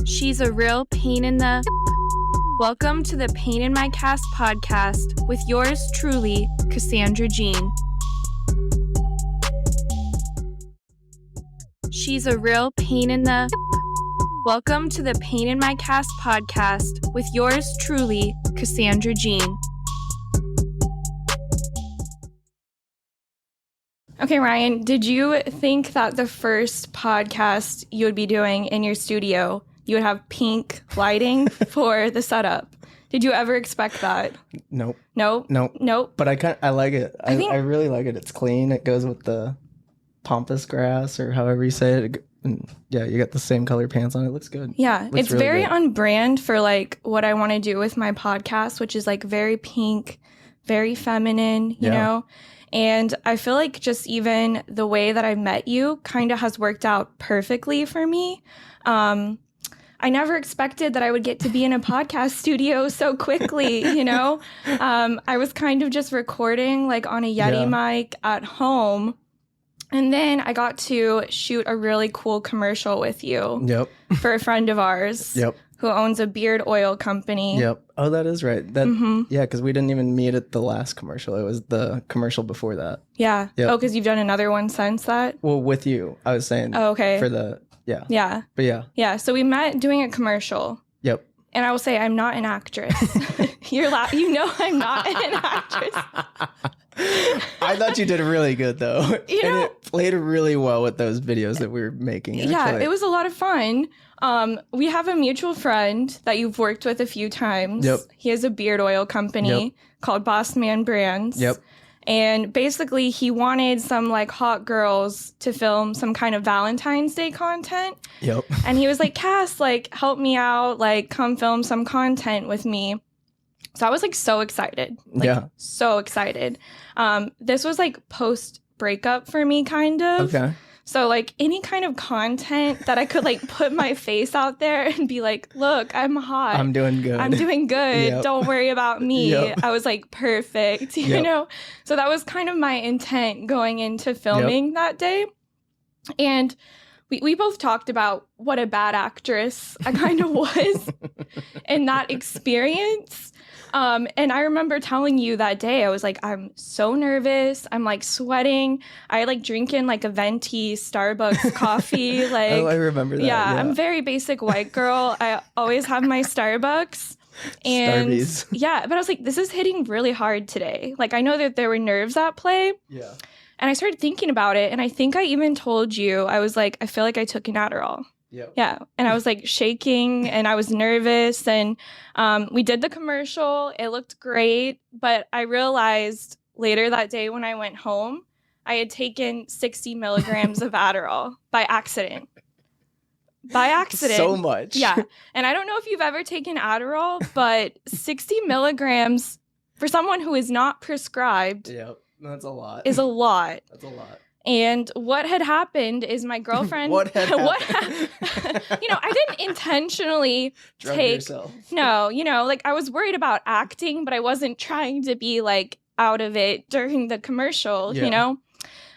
She's a real pain in the... Welcome to the Pain in My Cast podcast with yours truly, Cassandra Jean. She's a real pain in the... Welcome to the Pain in My Cast podcast with yours truly, Cassandra Jean. Okay, Ryan, did you think that the first podcast you would be doing in your studio, you would have pink lighting for the setup? Did you ever expect that? Nope. Nope. Nope. Nope. But I like it. I really like it. It's clean. It goes with the pampas grass or however you say it. And yeah, you got the same color pants on. It looks good. Yeah, Looks it's really very good. on brand for like what I want to do with my podcast, which is like very pink, very feminine, you know? And I feel like just even the way that I met you kind of has worked out perfectly for me. I never expected that I would get to be in a podcast studio so quickly, you know? I was kind of just recording like on a Yeti mic at home. And then I got to shoot a really cool commercial with you for a friend of ours who owns a beard oil company. Oh, that is right. That yeah, because we didn't even meet at the last commercial. It was the commercial before that. Yeah. Oh, because you've done another one since that? Well, with you, I was saying. Oh, okay. For the, Yeah. But yeah. Yeah, so we met doing a commercial. And I will say I'm not an actress. You know I'm not an actress. I thought you did really good, though. You and know, it played really well with those videos that we were making. Actually. Yeah, it was a lot of fun. We have a mutual friend that you've worked with a few times. He has a beard oil company called Boss Man Brands. And basically, he wanted some like hot girls to film some kind of Valentine's Day content. And he was like, Cass, like, help me out, like, come film some content with me. So I was like so excited. So excited. This was like post breakup for me, kind of. So like any kind of content that I could like put my face out there and be like, look, I'm hot. I'm doing good. I'm doing good. Don't worry about me. I was like, perfect, you know? So that was kind of my intent going into filming that day. And we both talked about what a bad actress I kind of was in that experience. And I remember telling you that day, I was like, I'm so nervous. I'm like sweating. I like drinking like a venti Starbucks coffee. Like, oh, I remember that. Yeah, I'm very basic white girl. I always have my Starbucks. And Starbies. Yeah, but I was like, this is hitting really hard today. Like, I know that there were nerves at play. And I started thinking about it. And I think I even told you, I was like, I feel like I took an Adderall. Yeah. And I was like shaking and I was nervous. And we did the commercial. It looked great. But I realized later that day when I went home, I had taken 60 milligrams of Adderall by accident. By accident. So much. Yeah. And I don't know if you've ever taken Adderall, but 60 milligrams for someone who is not prescribed That's a lot. is a lot. That's a lot. And what had happened is my girlfriend... What had you know, I didn't intentionally Drug take... yourself. No, you know, like I was worried about acting, but I wasn't trying to be like out of it during the commercial, you know?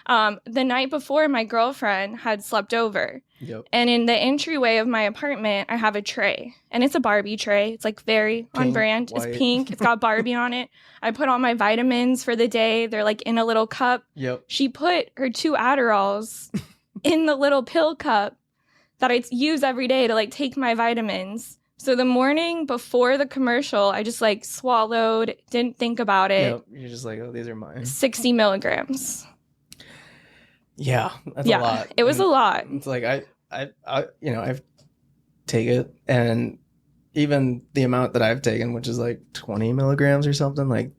The night before, my girlfriend had slept over. And in the entryway of my apartment, I have a tray. And it's a Barbie tray. It's like very Pink, on brand. white. It's pink. It's got Barbie on it. I put all my vitamins for the day. They're like in a little cup. She put her 2 Adderalls in the little pill cup that I use every day to like take my vitamins. So the morning before the commercial, I just like swallowed, didn't think about it. You're just like, oh, these are mine. 60 milligrams. Yeah, that's a lot. It was a lot. It's like I you know, I've taken it, and even the amount that I've taken, which is like 20 milligrams or something, like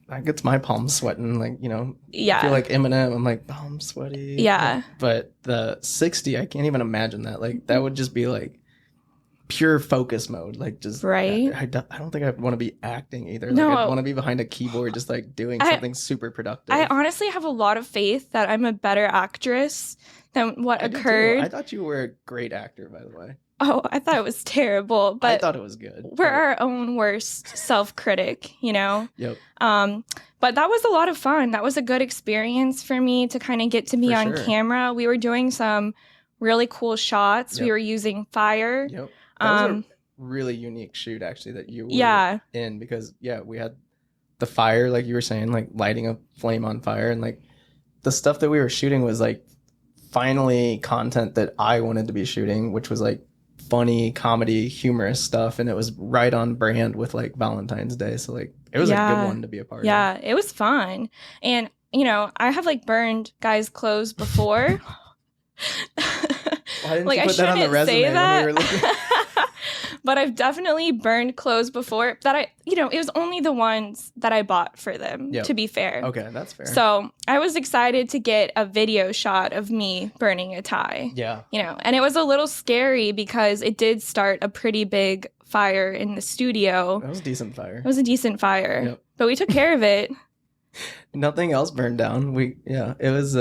that gets my palms sweating. Like, you know, I feel like Eminem. I'm like, oh, I'm sweaty. But the 60, I can't even imagine that. Like that would just be like pure focus mode, like just right. I don't think I want to be acting either. No. Like I want to be behind a keyboard just like doing something super productive. I honestly have a lot of faith that I'm a better actress than what occurred. I thought you were a great actor, by the way. Oh, I thought it was terrible, but I thought it was good. We're our own worst self-critic, you know? But that was a lot of fun. That was a good experience for me to kind of get to be on camera. We were doing some really cool shots. We were using fire. That was a really unique shoot, actually, that you were in, because we had the fire, like you were saying, like lighting a flame on fire, and like the stuff that we were shooting was like finally content that I wanted to be shooting, which was like funny, comedy, humorous stuff, and it was right on brand with like Valentine's Day. So like it was a good one to be a part of. Yeah, it was fun. And you know, I have like burned guys' clothes before. Why didn't you put that on the resume when we were looking? But I've definitely burned clothes before that it was only the ones that I bought for them, to be fair. Okay, that's fair. So I was excited to get a video shot of me burning a tie. Yeah. You know, and it was a little scary because it did start a pretty big fire in the studio. That was a decent fire. It was a decent fire. But we took care of it. Nothing else burned down. It was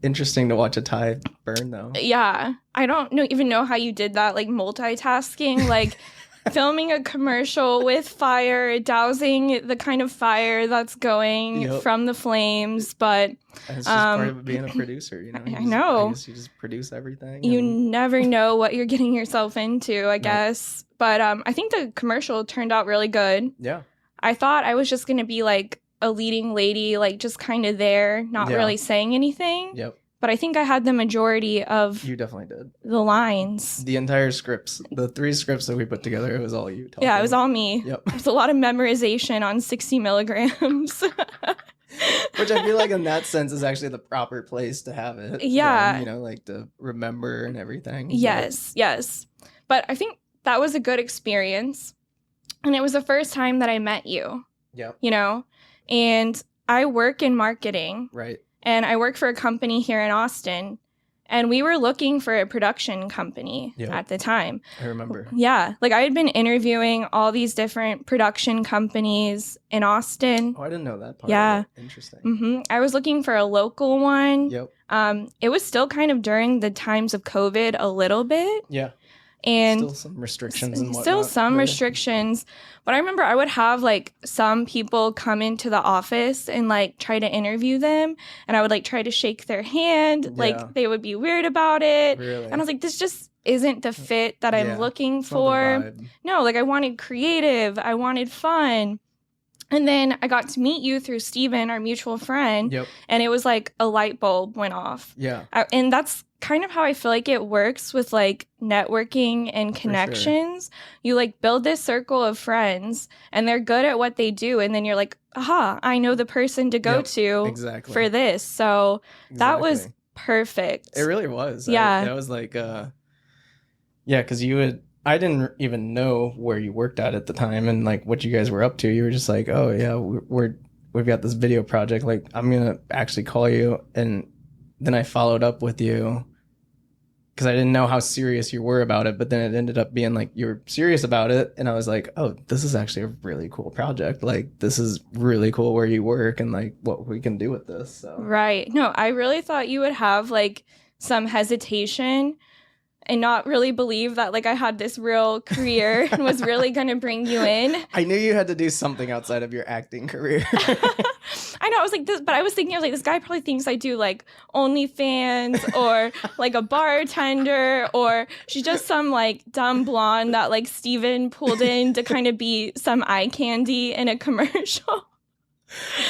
interesting to watch a tie burn, though. Yeah. I don't even know how you did that, like multitasking, like filming a commercial with fire, dousing the kind of fire that's going from the flames. But it's just part of being a producer, you know? I know. I guess you just produce everything. You never know what you're getting yourself into, I guess. But I think the commercial turned out really good. Yeah. I thought I was just going to be like a leading lady, like just kind of there, not really saying anything. Yep. But I think I had the majority of you definitely did the lines. The entire scripts, the 3 scripts that we put together, it was all you talking. Yeah, it was all me. Yep. It was a lot of memorization on 60 milligrams. Which I feel like in that sense is actually the proper place to have it. Yeah. You know, like to remember and everything. Yes. But I think that was a good experience. And it was the first time that I met you. Yep. You know, and I work in marketing. Right. And I work for a company here in Austin, and we were looking for a production company at the time. I remember. Yeah. Like I had been interviewing all these different production companies in Austin. Oh, I didn't know that part. Yeah. Interesting. Mm-hmm. I was looking for a local one. Yep. It was still kind of during the times of COVID a little bit. Yeah. And still some restrictions and whatnot. Still some restrictions. But I remember I would have like some people come into the office and like try to interview them. And I would like try to shake their hand. Yeah. Like they would be weird about it. Really? And I was like, this just isn't the fit that I'm looking for. No, like I wanted creative. I wanted fun. And then I got to meet you through Steven, our mutual friend. Yep. And it was like a light bulb went off. Yeah. And that's kind of how I feel like it works with like networking and connections. Sure. You like build this circle of friends and they're good at what they do. And then you're like, aha, I know the person to go to for this. So that was perfect. It really was. Yeah. That was like, because I didn't even know where you worked at the time and like what you guys were up to. You were just like, oh yeah, we've got this video project. Like I'm going to actually call you. And then I followed up with you because I didn't know how serious you were about it. But then it ended up being like you were serious about it. And I was like, oh, this is actually a really cool project. Like this is really cool where you work and like what we can do with this. So. Right. No, I really thought you would have like some hesitation and not really believe that like I had this real career and was really going to bring you in. I knew you had to do something outside of your acting career. I know. I was like this, but I was thinking, this guy probably thinks I do like OnlyFans or like a bartender, or she's just some like dumb blonde that like Steven pulled in to kind of be some eye candy in a commercial.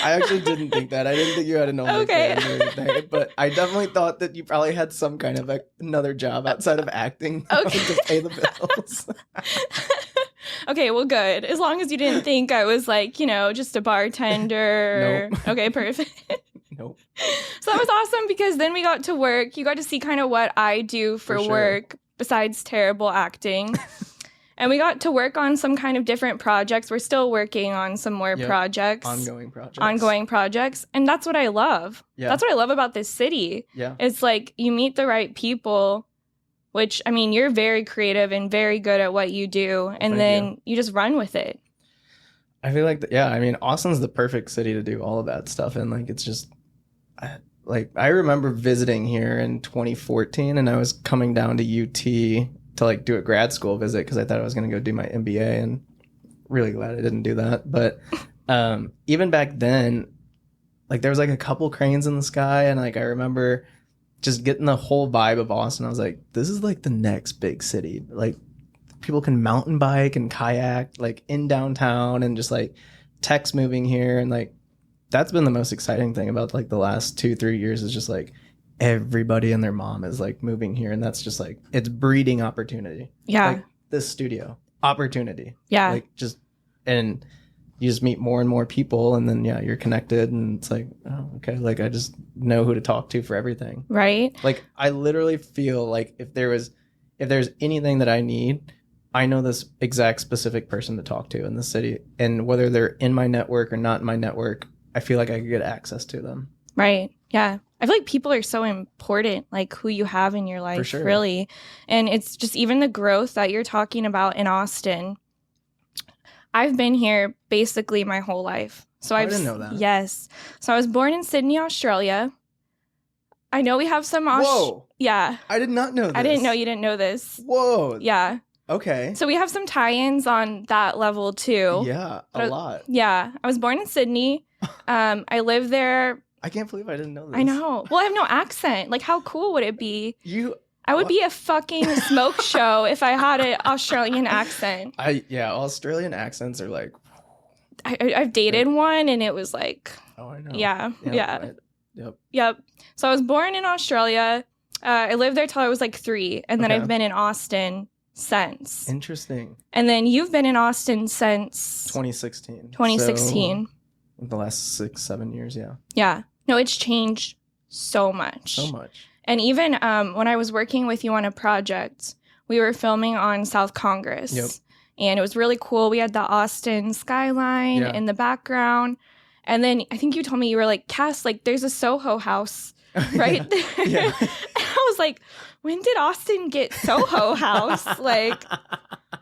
I actually didn't think that. I didn't think you had an OnlyFans or anything, but I definitely thought that you probably had some kind of another job outside of acting to pay the bills. Okay, well, good. As long as you didn't think I was like, just a bartender. Nope. Okay, perfect. Nope. So that was awesome because then we got to work. You got to see kind of what I do for work besides terrible acting. And we got to work on some kind of different projects. We're still working on some more projects. Ongoing projects. And that's what I love. Yeah. That's what I love about this city. Yeah. It's like you meet the right people, which, I mean, you're very creative and very good at what you do. And then you just run with it. I feel like, Austin's the perfect city to do all of that stuff. And like, it's just, I remember visiting here in 2014 and I was coming down to UT to like do a grad school visit because I thought I was going to go do my MBA, and really glad I didn't do that. But even back then, like there was like a couple cranes in the sky, and like I remember just getting the whole vibe of Austin. I was like, this is like the next big city. Like people can mountain bike and kayak like in downtown, and just like tech's moving here. And like, that's been the most exciting thing about like the last 2-3 years, is just like everybody and their mom is like moving here. And that's just like, it's breeding opportunity. Yeah. Like this studio, opportunity. Yeah. Like just, and you just meet more and more people, and then you're connected, and it's like, oh, okay, like I just know who to talk to for everything. Right. Like I literally feel like if there's anything that I need, I know this exact specific person to talk to in the city, and whether they're in my network or not in my network, I feel like I could get access to them. Right. Yeah. I feel like people are so important, like who you have in your life, sure. Really. And it's just even the growth that you're talking about in Austin. I've been here basically my whole life. So I didn't know that. Yes. So I was born in Sydney, Australia. I know we have some... Whoa. Yeah. I did not know this. I didn't know you didn't know this. Whoa. Yeah. Okay. So we have some tie-ins on that level too. Yeah, a lot. Yeah. I was born in Sydney. I lived there. I can't believe I didn't know this. I know. Well, I have no accent. Like, how cool would it be? I would what? be a fucking smoke show if I had an Australian accent. Australian accents are like... I've dated one, and it was like... Oh, I know. Yeah. Yep. Yep. So I was born in Australia. I lived there till I was like 3, and then I've been in Austin since. Interesting. And then you've been in Austin since... 2016. 2016. So, the last 6-7 years, yeah. Yeah. No, it's changed so much. So much. And even when I was working with you on a project, we were filming on South Congress. Yep. And it was really cool. We had the Austin skyline in the background. And then I think you told me, you were like, Cass, like, there's a Soho House right there. Yeah. And I was like, when did Austin get Soho House? Like,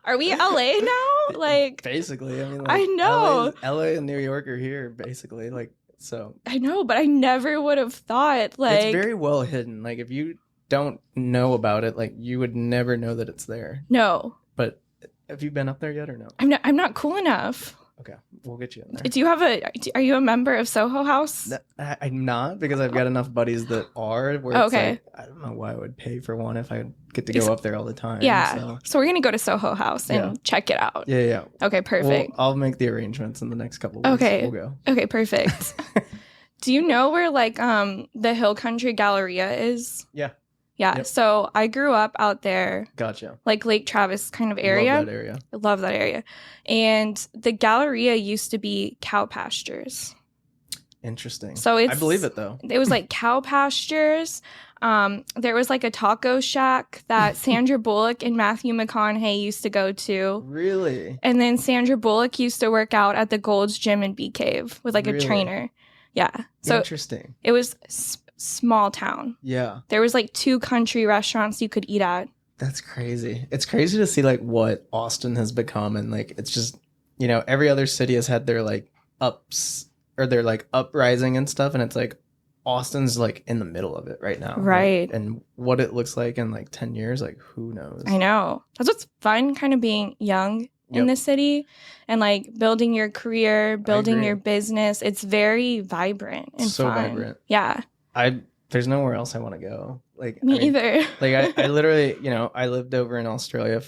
are we LA now? Like, basically. I mean, like, I know. LA and New York are here, basically. Like, so. I know, but I never would have thought, like. It's very well hidden. Like, if you don't know about it, like, you would never know that it's there. No. But have you been up there yet or no? I'm not cool enough. Okay, we'll get you in there. Do you have are you a member of Soho House? I'm not, because I've got enough buddies that are. Where it's like, I don't know why I would pay for one if I get to go up there all the time. Yeah. So we're going to go to Soho House and check it out. Yeah. Okay, perfect. I'll make the arrangements in the next couple of weeks. Okay. We'll go. Okay, perfect. Do you know where like the Hill Country Galleria is? Yeah. Yeah. Yep. So I grew up out there. Gotcha. Like Lake Travis kind of area. Love that area. I love that area. And the Galleria used to be cow pastures. Interesting. So I believe it though. It was like cow pastures. There was like a taco shack that Sandra Bullock and Matthew McConaughey used to go to. Really? And then Sandra Bullock used to work out at the Gold's Gym in Bee Cave with like a trainer. Yeah. So interesting. It was small town. Yeah. There was like 2 country restaurants you could eat at. That's crazy. It's crazy to see like what Austin has become, and like it's just, you know, every other city has had their like ups or their like uprising and stuff, and it's like Austin's like in the middle of it right now. Right. Like, and what it looks like in like 10 years, like who knows? I know. That's what's fun, kind of being young in the city and like building your career, building your business. It's very vibrant and so fun. Vibrant. Yeah. There's nowhere else I want to go. Like me either. Like I literally, you know, I lived over in Australia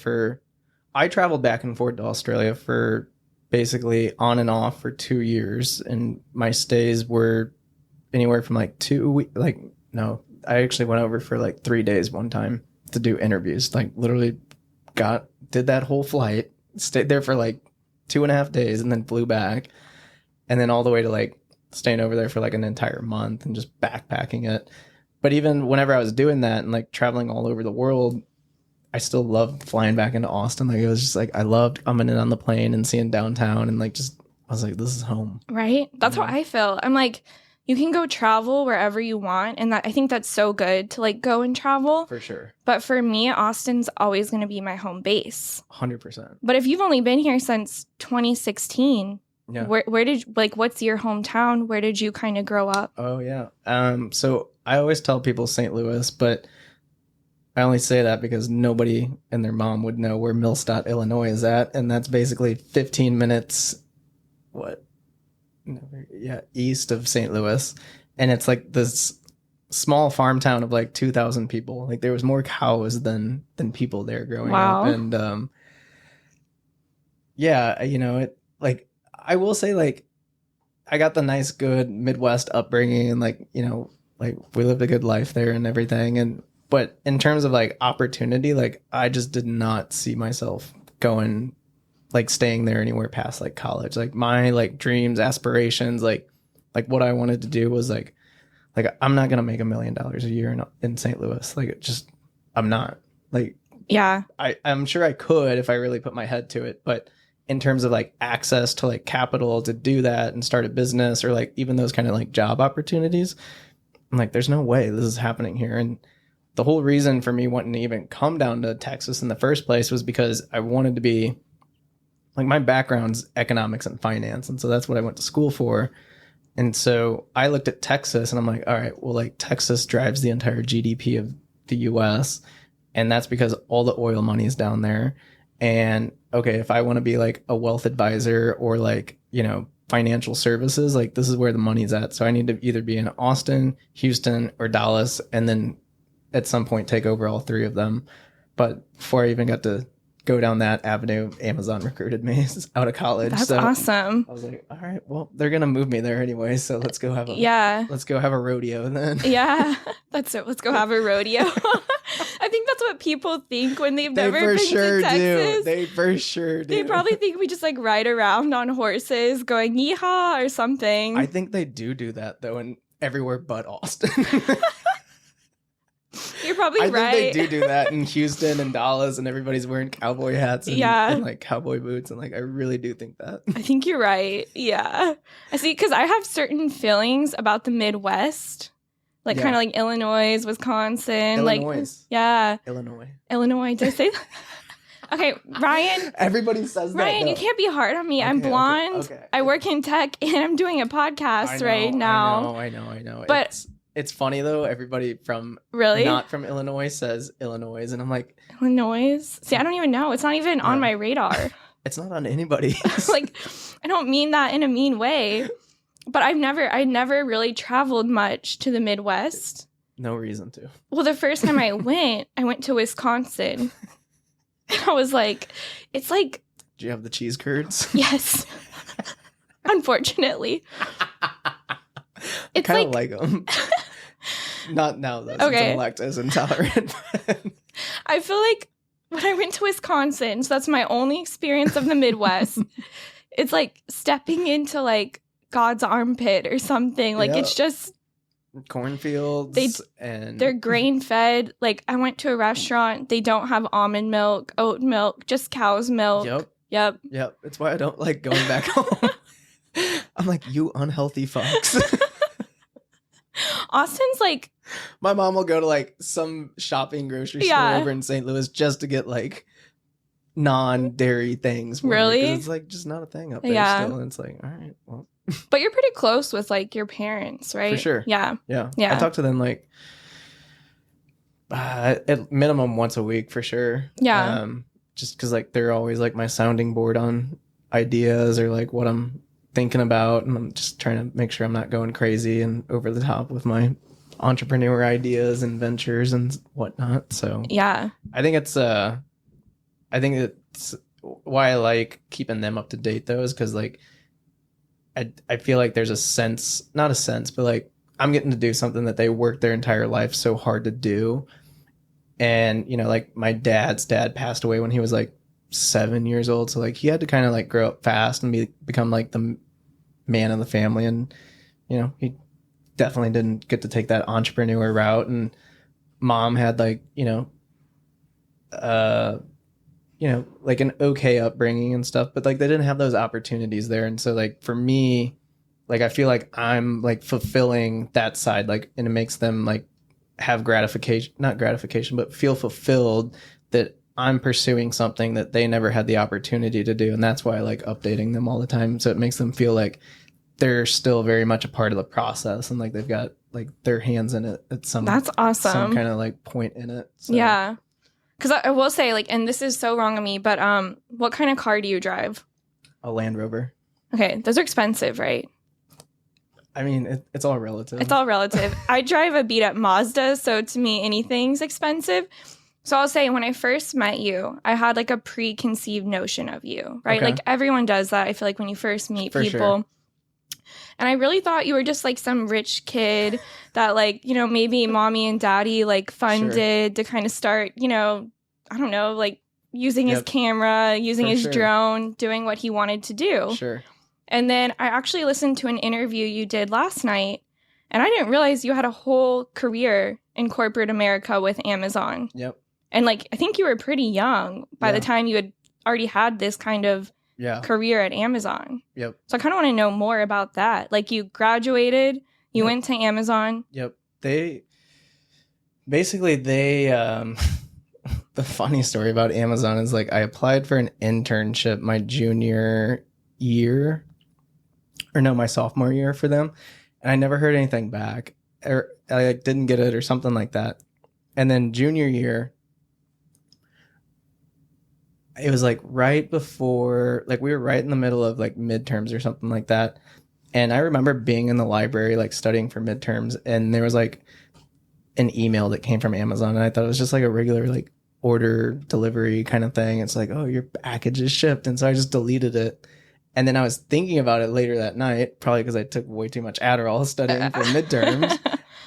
I traveled back and forth to Australia for basically on and off for 2 years, and my stays were anywhere from like 2 weeks. Like no, I actually went over for like 3 days one time to do interviews. Like literally did that whole flight, stayed there for like 2.5 days, and then flew back, and then all the way to like staying over there for like an entire month and just backpacking it. But even whenever I was doing that and like traveling all over the world, I still loved flying back into Austin. Like it was just like I loved coming in on the plane and seeing downtown, and like just I was like, this is home. Right? That's how I feel. I'm like, you can go travel wherever you want, and I think that's so good to like go and travel. For sure. But for me, Austin's always going to be my home base. 100%. But if you've only been here since 2016, where did like what's your hometown? Where did you kind of grow up? Oh yeah. So I always tell people St. Louis, but I only say that because nobody and their mom would know where Millstadt, Illinois is at, and that's basically 15 minutes east of St. Louis, and it's like this small farm town of like 2,000 people. Like there was more cows than people there growing up, and yeah, it like I will say like I got the nice, good Midwest upbringing, and like like we lived a good life there and everything. But in terms of like opportunity, like I just did not see myself going like staying there anywhere past like college. Like my like dreams, aspirations, like what I wanted to do was like I'm not gonna make $1 million a year in St. Louis. Like it just I'm not like yeah. I'm sure I could if I really put my head to it, but in terms of like access to like capital to do that and start a business or like even those kind of like job opportunities, I'm like, there's no way this is happening here. And the whole reason for me wanting to even come down to Texas in the first place was because I wanted to be like, my background's economics and finance. And so that's what I went to school for. And so I looked at Texas and I'm like, all right, well, like Texas drives the entire GDP of the US. And that's because all the oil money is down there. And okay, if I want to be like a wealth advisor or like, financial services, like this is where the money's at. So I need to either be in Austin, Houston, or Dallas, and then at some point take over all three of them. But before I even got to go down that avenue, Amazon recruited me out of college. That's awesome. I was like, all right, well, they're gonna move me there anyway, so let's go have a rodeo then. Yeah, that's it. Let's go have a rodeo. I think that's what people think when they've never been to Texas. They for sure do. They probably think we just like ride around on horses going yeehaw or something. I think they do that though, and everywhere but Austin. You're probably right. I think they do that in Houston and Dallas, and everybody's wearing cowboy hats and like cowboy boots, and like I really do think that. I think you're right. Yeah, I see, because I have certain feelings about the Midwest, like kind of like Illinois, Wisconsin, Illinois. Did I say that? Okay, Ryan. Everybody says that. Ryan, you can't be hard on me. Okay, I'm blonde. Okay. I work in tech, and I'm doing a podcast right now. I know. But it's funny though. Everybody from not from Illinois says Illinois, and I'm like, Illinois. See, I don't even know. It's not even on my radar. It's not on anybody. Like, I don't mean that in a mean way, but I never really traveled much to the Midwest. No reason to. Well, the first time I went to Wisconsin. And I was like, it's like. Do you have the cheese curds? Yes. Unfortunately. I kind of like them. Not now, though, since I'm lactose intolerant. I feel like when I went to Wisconsin, so that's my only experience of the Midwest, it's like stepping into like God's armpit or something. Like it's just cornfields and they're grain fed. Like I went to a restaurant, they don't have almond milk, oat milk, just cow's milk. Yep. It's why I don't like going back home. I'm like, you unhealthy fucks. Austin's like, my mom will go to like some shopping grocery store over in St. Louis just to get like non-dairy things. Really? It's like just not a thing up there still. And it's like, all right, well. But you're pretty close with like your parents, right? For sure. Yeah. I talk to them like at minimum once a week for sure. Yeah. Just because like they're always like my sounding board on ideas or like what I'm thinking about, and I'm just trying to make sure I'm not going crazy and over the top with my entrepreneur ideas and ventures and whatnot. So yeah, I think it's why I like keeping them up to date though, is because like I feel like there's not a sense, but like I'm getting to do something that they worked their entire life so hard to do. And like my dad's dad passed away when he was like 7 years old, so like he had to kind of like grow up fast and become like the man of the family, and he definitely didn't get to take that entrepreneur route. And mom had like like an okay upbringing and stuff, but like they didn't have those opportunities there. And so like for me, like I feel like I'm like fulfilling that side, like, and it makes them like have not gratification, but feel fulfilled that I'm pursuing something that they never had the opportunity to do. And that's why I like updating them all the time. So it makes them feel like they're still very much a part of the process, and like they've got like their hands in it at that's awesome. Some kind of like point in it. So. Yeah. Because I will say, like, and this is so wrong of me, but what kind of car do you drive? A Land Rover. Okay, those are expensive, right? I mean, it's all relative. It's all relative. I drive a beat-up Mazda, so to me, anything's expensive. So I'll say when I first met you, I had like a preconceived notion of you, right? Okay. Like everyone does that. I feel like when you first meet For people. sure. And I really thought you were just like some rich kid that like, you know, maybe mommy and daddy like funded to kind of start, you know, I don't know, like using his camera, using his drone, doing what he wanted to do. Sure. And then I actually listened to an interview you did last night, and I didn't realize you had a whole career in corporate America with Amazon. Yep. And like, I think you were pretty young by the time you had already had this kind of career at Amazon. Yep. So I kind of want to know more about that. Like you graduated, you went to Amazon. Yep. They the funny story about Amazon is like I applied for an internship my junior year, or no, my sophomore year for them. And I never heard anything back, or I like, didn't get it or something like that. And then junior year, it was like right before, like we were right in the middle of like midterms or something like that. And I remember being in the library, like studying for midterms, and there was like an email that came from Amazon. And I thought it was just like a regular like order delivery kind of thing. It's like, oh, your package is shipped. And so I just deleted it. And then I was thinking about it later that night, probably because I took way too much Adderall studying for midterms.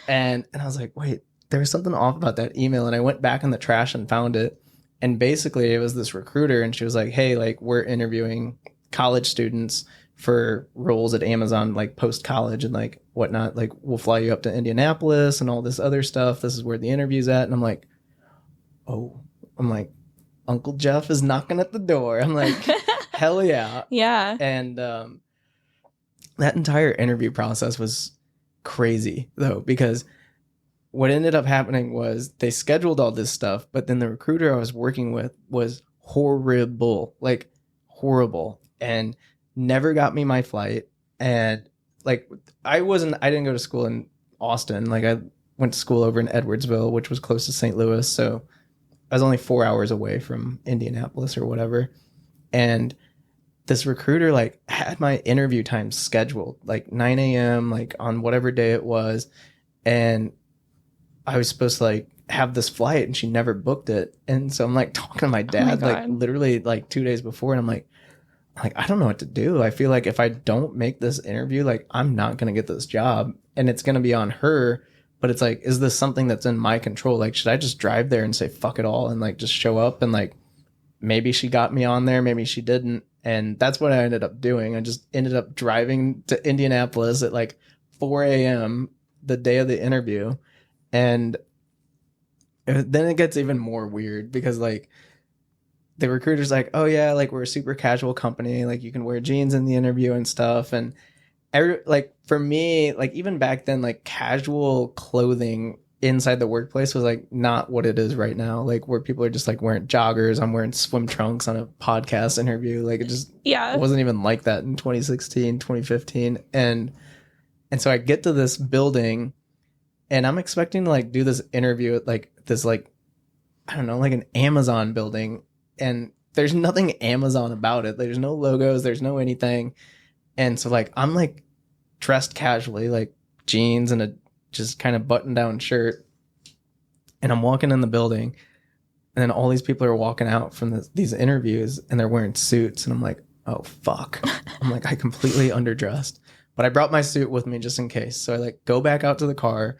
And I was like, wait, there was something off about that email. And I went back in the trash and found it. And basically it was this recruiter, and she was like, hey, like we're interviewing college students for roles at Amazon, like post-college and like whatnot. Like we'll fly you up to Indianapolis and all this other stuff. This is where the interview's at. And I'm like, Uncle Jeff is knocking at the door. I'm like, hell yeah. Yeah. And that entire interview process was crazy though, because what ended up happening was they scheduled all this stuff, but then the recruiter I was working with was horrible, like horrible, and never got me my flight. And like I didn't go to school in Austin. Like I went to school over in Edwardsville, which was close to St. Louis. So I was only 4 hours away from Indianapolis or whatever. And this recruiter like had my interview time scheduled like 9 a.m. like on whatever day it was. And I was supposed to like have this flight, and she never booked it. And so I'm like talking to my dad like literally like 2 days before, and I'm like, I don't know what to do. I feel like if I don't make this interview, like I'm not going to get this job, and it's going to be on her. But it's like, is this something that's in my control? Like, should I just drive there and say fuck it all and like just show up, and like maybe she got me on there, maybe she didn't. And that's what I ended up doing. I just ended up driving to Indianapolis at like 4 a.m. the day of the interview. And then it gets even more weird because like the recruiter's like, oh yeah, like we're a super casual company. Like you can wear jeans in the interview and stuff. And like for me, like even back then, like casual clothing inside the workplace was like not what it is right now. Like where people are just like wearing joggers. I'm wearing swim trunks on a podcast interview. Like it just wasn't even like that in 2016, 2015. And so I get to this building, and I'm expecting to like do this interview at like this, like, I don't know, like an Amazon building. And there's nothing Amazon about it. There's no logos. There's no anything. And so like, I'm like dressed casually, like jeans and a just kind of button down shirt. And I'm walking in the building, and then all these people are walking out from these interviews, and they're wearing suits. And I'm like, oh fuck. I'm like, I completely underdressed, but I brought my suit with me just in case. So I like go back out to the car,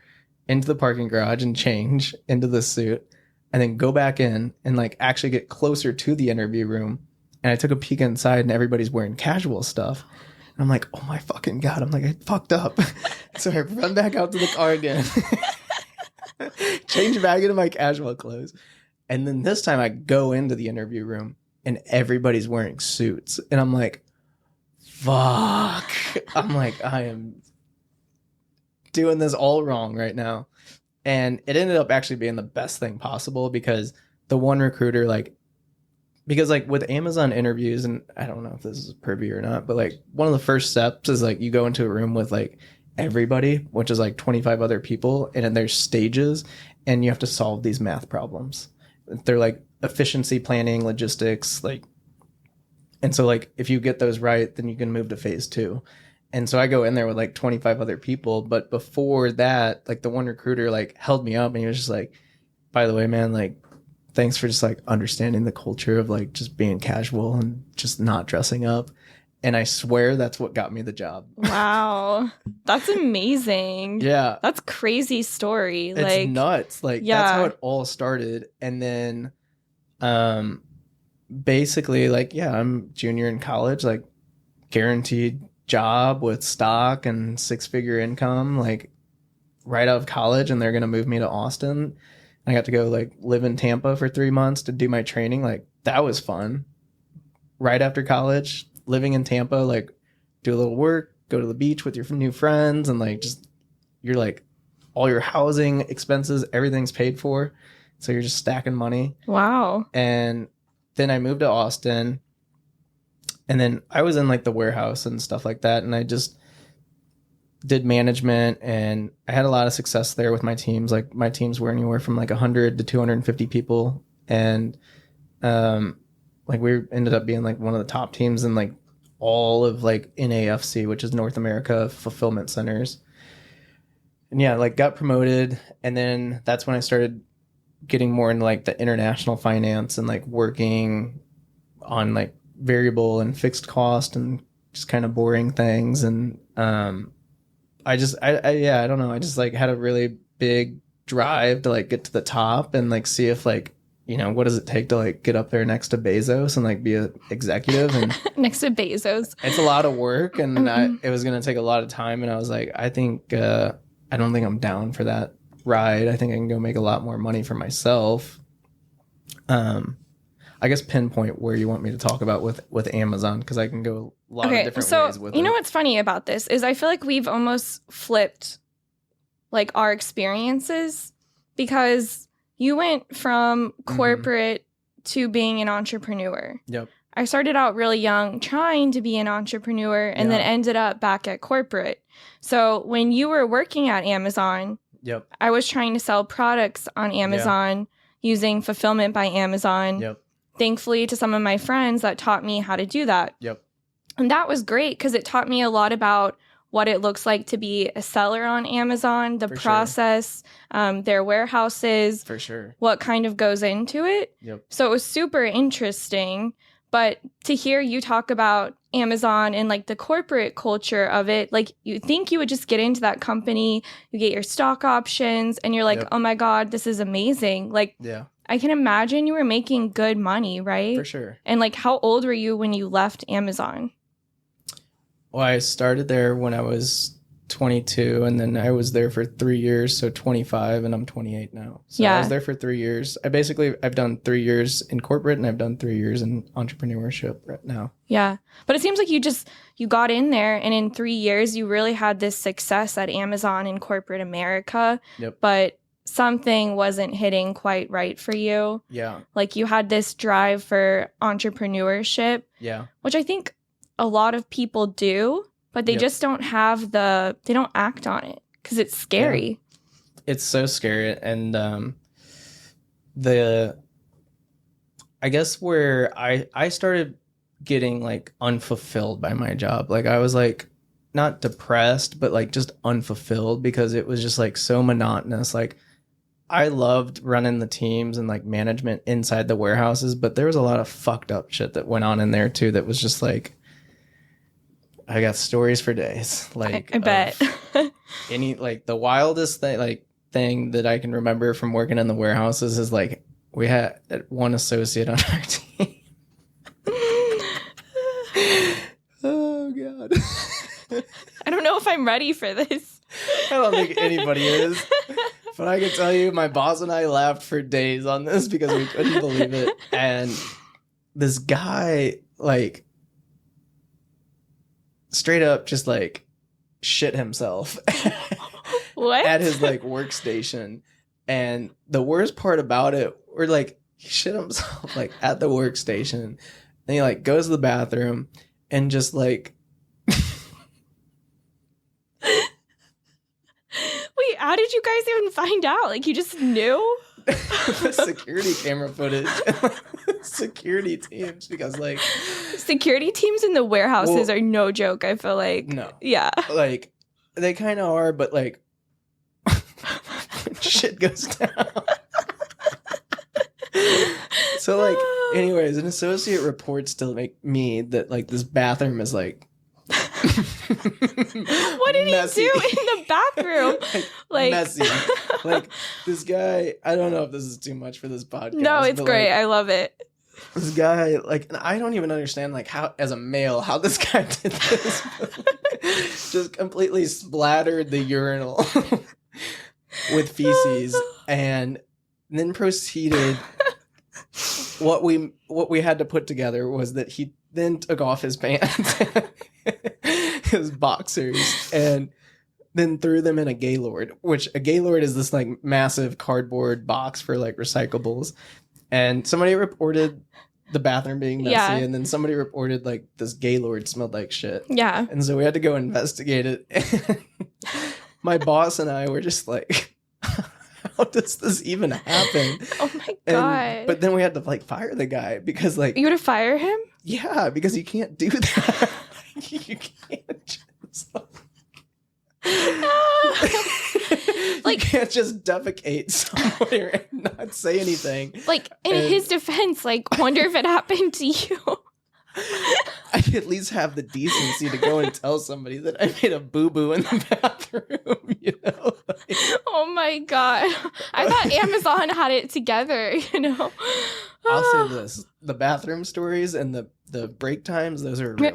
into the parking garage, and change into this suit, and then go back in and like actually get closer to the interview room. And I took a peek inside, and everybody's wearing casual stuff. And I'm like, oh my fucking God. I'm like, I fucked up. So I run back out to the car again, change back into my casual clothes. And then this time I go into the interview room, and everybody's wearing suits. And I'm like, fuck. I'm like, I am doing this all wrong right now. And it ended up actually being the best thing possible, because the one recruiter, like, because like with Amazon interviews, and I don't know if this is purview or not, but like one of the first steps is like you go into a room with like everybody, which is like 25 other people, and then there's stages, and you have to solve these math problems. They're like efficiency planning, logistics, like, and so like if you get those right, then you can move to phase 2. And so I go in there with like 25 other people. But before that, like the one recruiter like held me up, and he was just like, by the way, man, like thanks for just like understanding the culture of like just being casual and just not dressing up. And I swear that's what got me the job. Wow. That's amazing. Yeah. That's crazy story. It's like nuts. Like that's how it all started. And then basically like, yeah, I'm junior in college, like guaranteed job with stock and 6-figure income, like right out of college, and they're gonna move me to Austin. I got to go like live in Tampa for 3 months to do my training. Like that was fun. Right after college, living in Tampa, like do a little work, go to the beach with your new friends, and like just you're like all your housing expenses, everything's paid for. So you're just stacking money. Wow. And then I moved to Austin, and then I was in like the warehouse and stuff like that. And I just did management, and I had a lot of success there with my teams. Like my teams were anywhere from like 100 to 250 people. And, like we ended up being like one of the top teams in like all of like NAFC, which is North America Fulfillment Centers. And yeah, like got promoted. And then that's when I started getting more into like the international finance and like working on like variable and fixed cost and just kind of boring things. And I don't know. I just like had a really big drive to like get to the top and like see if like, you know, what does it take to like get up there next to Bezos and like be an executive and next to Bezos. It's a lot of work, and it was going to take a lot of time. And I was like, I don't think I'm down for that ride. I think I can go make a lot more money for myself. I guess pinpoint where you want me to talk about with Amazon, because I can go a lot of different ways with it. You know what's funny about this is I feel like we've almost flipped like our experiences, because you went from corporate to being an entrepreneur. Yep. I started out really young trying to be an entrepreneur and then ended up back at corporate. So when you were working at Amazon, I was trying to sell products on Amazon using Fulfillment by Amazon. Thankfully to some of my friends that taught me how to do that. And that was great because it taught me a lot about what it looks like to be a seller on Amazon, the process, their warehouses, what kind of goes into it. So it was super interesting. But to hear you talk about Amazon and like the corporate culture of it, like you think you would just get into that company, you get your stock options, and you're like, oh my God, this is amazing. Like, I can imagine you were making good money, right? For sure. And like, how old were you when you left Amazon? Well, I started there when I was 22, and then I was there for 3 years, so 25, and I'm 28 now. So I was there for 3 years. I've done 3 years in corporate, and I've done 3 years in entrepreneurship right now. Yeah. But it seems like you got in there, and in 3 years, you really had this success at Amazon in corporate America. But something wasn't hitting quite right for you. Like you had this drive for entrepreneurship. Which I think a lot of people do, but they just don't have they don't act on it because it's scary. It's so scary. And I guess where I started getting like unfulfilled by my job, like I was like not depressed, but like just unfulfilled because it was just like so monotonous. Like I loved running the teams and like management inside the warehouses, but there was a lot of fucked up shit that went on in there too that was just like, I got stories for days. Like I bet. The wildest thing that I can remember from working in the warehouses is like we had one associate on our team. Oh God. I don't know if I'm ready for this. I don't think anybody is. But I can tell you, my boss and I laughed for days on this because we couldn't believe it. And this guy, like, straight up just like shit himself what? At his like workstation. And the worst part about it, we're like, he shit himself like at the workstation. And he like goes to the bathroom and just like Wait, how did you guys even find out? Like you just knew? The security camera footage and like security teams, because like security teams in the warehouses are no joke. I feel like like they kind of are, but like shit goes down. So like, anyways, an associate reports to me that like this bathroom is like. What did messy. He do in the bathroom? like messy. Like this guy, I don't know if this is too much for this podcast. No, it's great. Like, I love it. This guy, like, and I don't even understand, like, how, as a male, how this guy did this. Just completely splattered the urinal with feces, and then proceeded. What we had to put together was that he then took off his pants, his boxers, and then threw them in a Gaylord, which a Gaylord is this like massive cardboard box for like recyclables. And somebody reported the bathroom being messy, and then somebody reported like this Gaylord smelled like shit. Yeah. And so we had to go investigate it. And my boss and I were just like, how does this even happen? Oh my God. But then we had to like fire the guy because like... You had to fire him? Yeah, because you can't do that. You can't just... Like, you can't just defecate somewhere and not say anything. Like, in his defense, like, wonder if it happened to you. I at least have the decency to go and tell somebody that I made a boo-boo in the bathroom, you know? Like, oh my God. I thought Amazon had it together, you know? I'll say this. The bathroom stories and the break times, those are real.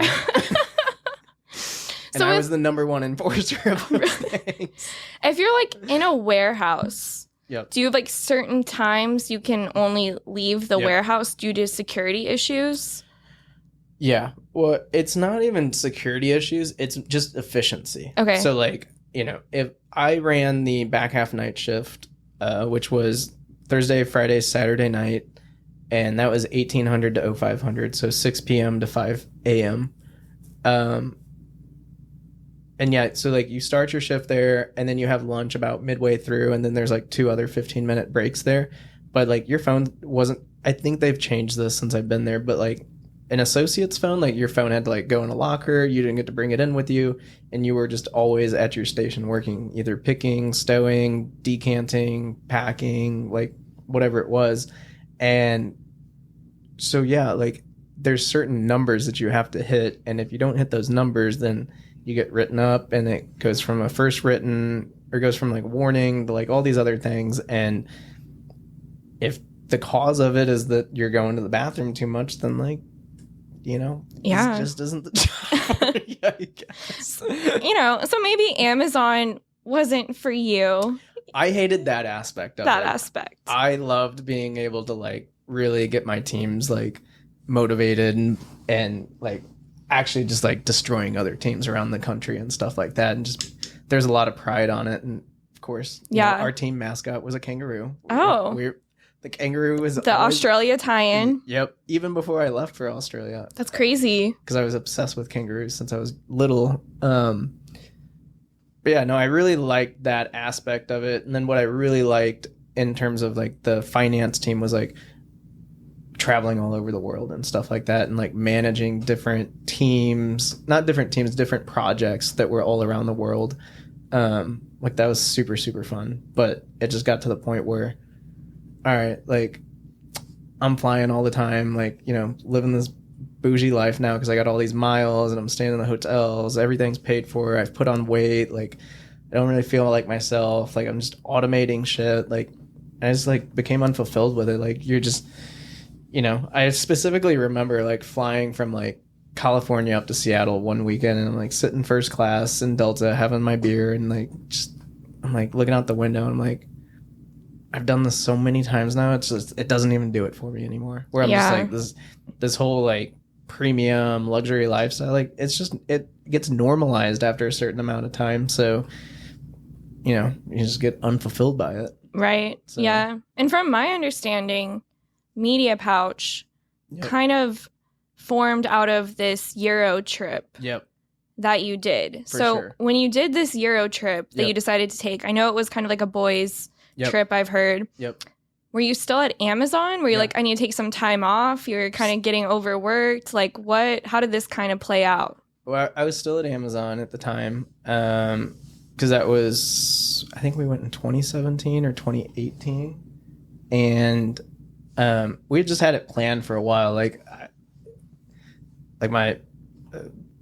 And so I was the number one enforcer of those things. If you're like in a warehouse, yep. Do you have like certain times you can only leave the warehouse due to security issues? Yeah. Well, it's not even security issues. It's just efficiency. Okay. So like, you know, if I ran the back half night shift, which was Thursday, Friday, Saturday night, and that was 1800 to 0500. So 6 p.m. to 5 a.m. And yeah, so like you start your shift there and then you have lunch about midway through and then there's like 2 other 15-minute breaks there. But like your phone wasn't, I think they've changed this since I've been there, but like an associate's phone, like your phone had to like go in a locker, you didn't get to bring it in with you, and you were just always at your station working, either picking, stowing, decanting, packing, like whatever it was. And so yeah, like there's certain numbers that you have to hit, and if you don't hit those numbers, then you get written up, and it goes from a first written, or goes from like warning to like all these other things. And if the cause of it is that you're going to the bathroom too much, then like, you know, this just isn't the job. Yeah, I guess. You know, so maybe Amazon wasn't for you. I hated that aspect of it. That aspect. I loved being able to like really get my teams like motivated and like actually just like destroying other teams around the country and stuff like that. And just there's a lot of pride on it. And of course, you know, our team mascot was a kangaroo. Oh. The kangaroo was the Australia tie-in. Yep. Even before I left for Australia. That's crazy. Because I was obsessed with kangaroos since I was little. But yeah, no, I really liked that aspect of it. And then what I really liked in terms of like the finance team was like traveling all over the world and stuff like that, and like managing different teams, not different teams, different projects that were all around the world. Like that was super, super fun. But it just got to the point where, all right, like I'm flying all the time, like, you know, living this bougie life now because I got all these miles and I'm staying in the hotels, everything's paid for, I've put on weight, like I don't really feel like myself, like I'm just automating shit, like I just like became unfulfilled with it. Like you're just, you know, I specifically remember like flying from like California up to Seattle one weekend, and I'm like sitting first class in Delta having my beer, and like just I'm like looking out the window and I'm like, I've done this so many times now, it's just, it doesn't even do it for me anymore. Where I'm just like this whole like premium luxury lifestyle, like it's just, it gets normalized after a certain amount of time. So, you know, you just get unfulfilled by it. Right. So. Yeah. And from my understanding, Media Pouch kind of formed out of this Euro trip that you did. When you did this Euro trip that you decided to take, I know it was kind of like a boys trip, I've heard. Were you still at Amazon? Were you like, I need to take some time off? You're kind of getting overworked? Like how did this kind of play out? Well, I was still at Amazon at the time. Because that was, I think we went in 2017 or 2018. And We just had it planned for a while. Like my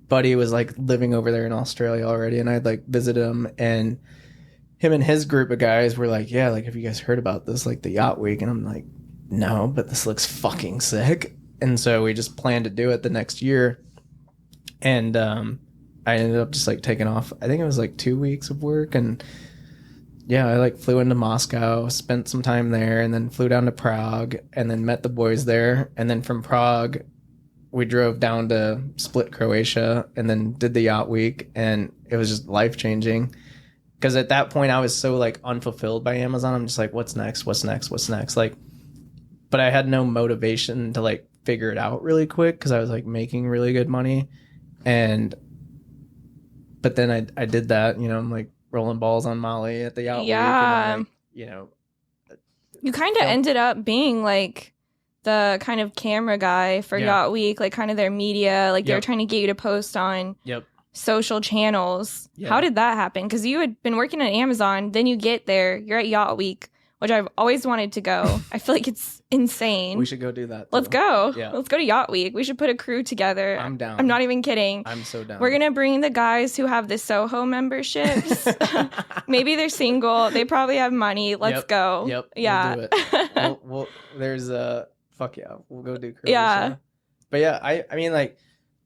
buddy was like living over there in Australia already, and I'd like visited him, and him and his group of guys were like, yeah, like, have you guys heard about this, like the Yacht Week? And I'm like, no, but this looks fucking sick. And so we just planned to do it the next year. And I ended up just like taking off, I think it was like 2 weeks of work. And yeah, I like flew into Moscow, spent some time there, and then flew down to Prague, and then met the boys there. And then from Prague, we drove down to Split, Croatia, and then did the Yacht Week. And it was just life-changing. Because at that point, I was so like unfulfilled by Amazon. I'm just like, what's next? What's next? What's next? Like, but I had no motivation to like figure it out really quick because I was like making really good money. But then I did that, you know, I'm like rolling balls on Molly at the Yacht Week. And like, you know, you kind of ended up being like the kind of camera guy for Yacht Week, like kind of their media, like they were trying to get you to post on social channels. How did that happen? Because you had been working at Amazon, then you get there, you're at Yacht Week, which I've always wanted to go. I feel like it's insane. We should go do that too. Let's go. Yeah. Let's go to Yacht Week. We should put a crew together. I'm down. I'm not even kidding. I'm so down. We're going to bring the guys who have the Soho memberships. Maybe they're single. They probably have money. Let's go. Yep. Yeah. We'll do it. There's a... Fuck yeah. We'll go do Croatia. Yeah. But yeah, I mean, like,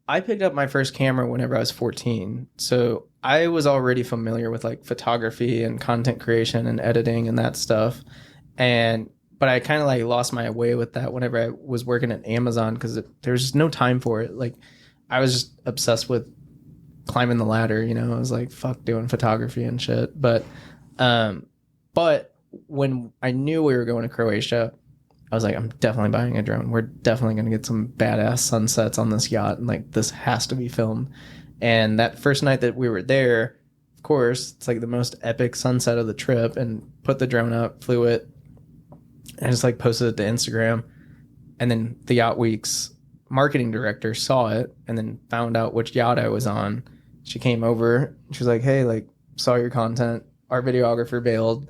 I picked up my first camera whenever I was 14. So I was already familiar with like photography and content creation and editing and that stuff. But I kind of like lost my way with that whenever I was working at Amazon because there was just no time for it. Like I was just obsessed with climbing the ladder, you know. I was like, fuck doing photography and shit. But when I knew we were going to Croatia, I was like, I'm definitely buying a drone. We're definitely going to get some badass sunsets on this yacht. And like, this has to be filmed. And that first night that we were there, of course, it's like the most epic sunset of the trip, and put the drone up, flew it, and just like posted it to Instagram. And then the Yacht Week's marketing director saw it and then found out which yacht I was on. She came over. She was like, hey, like, saw your content. Our videographer bailed.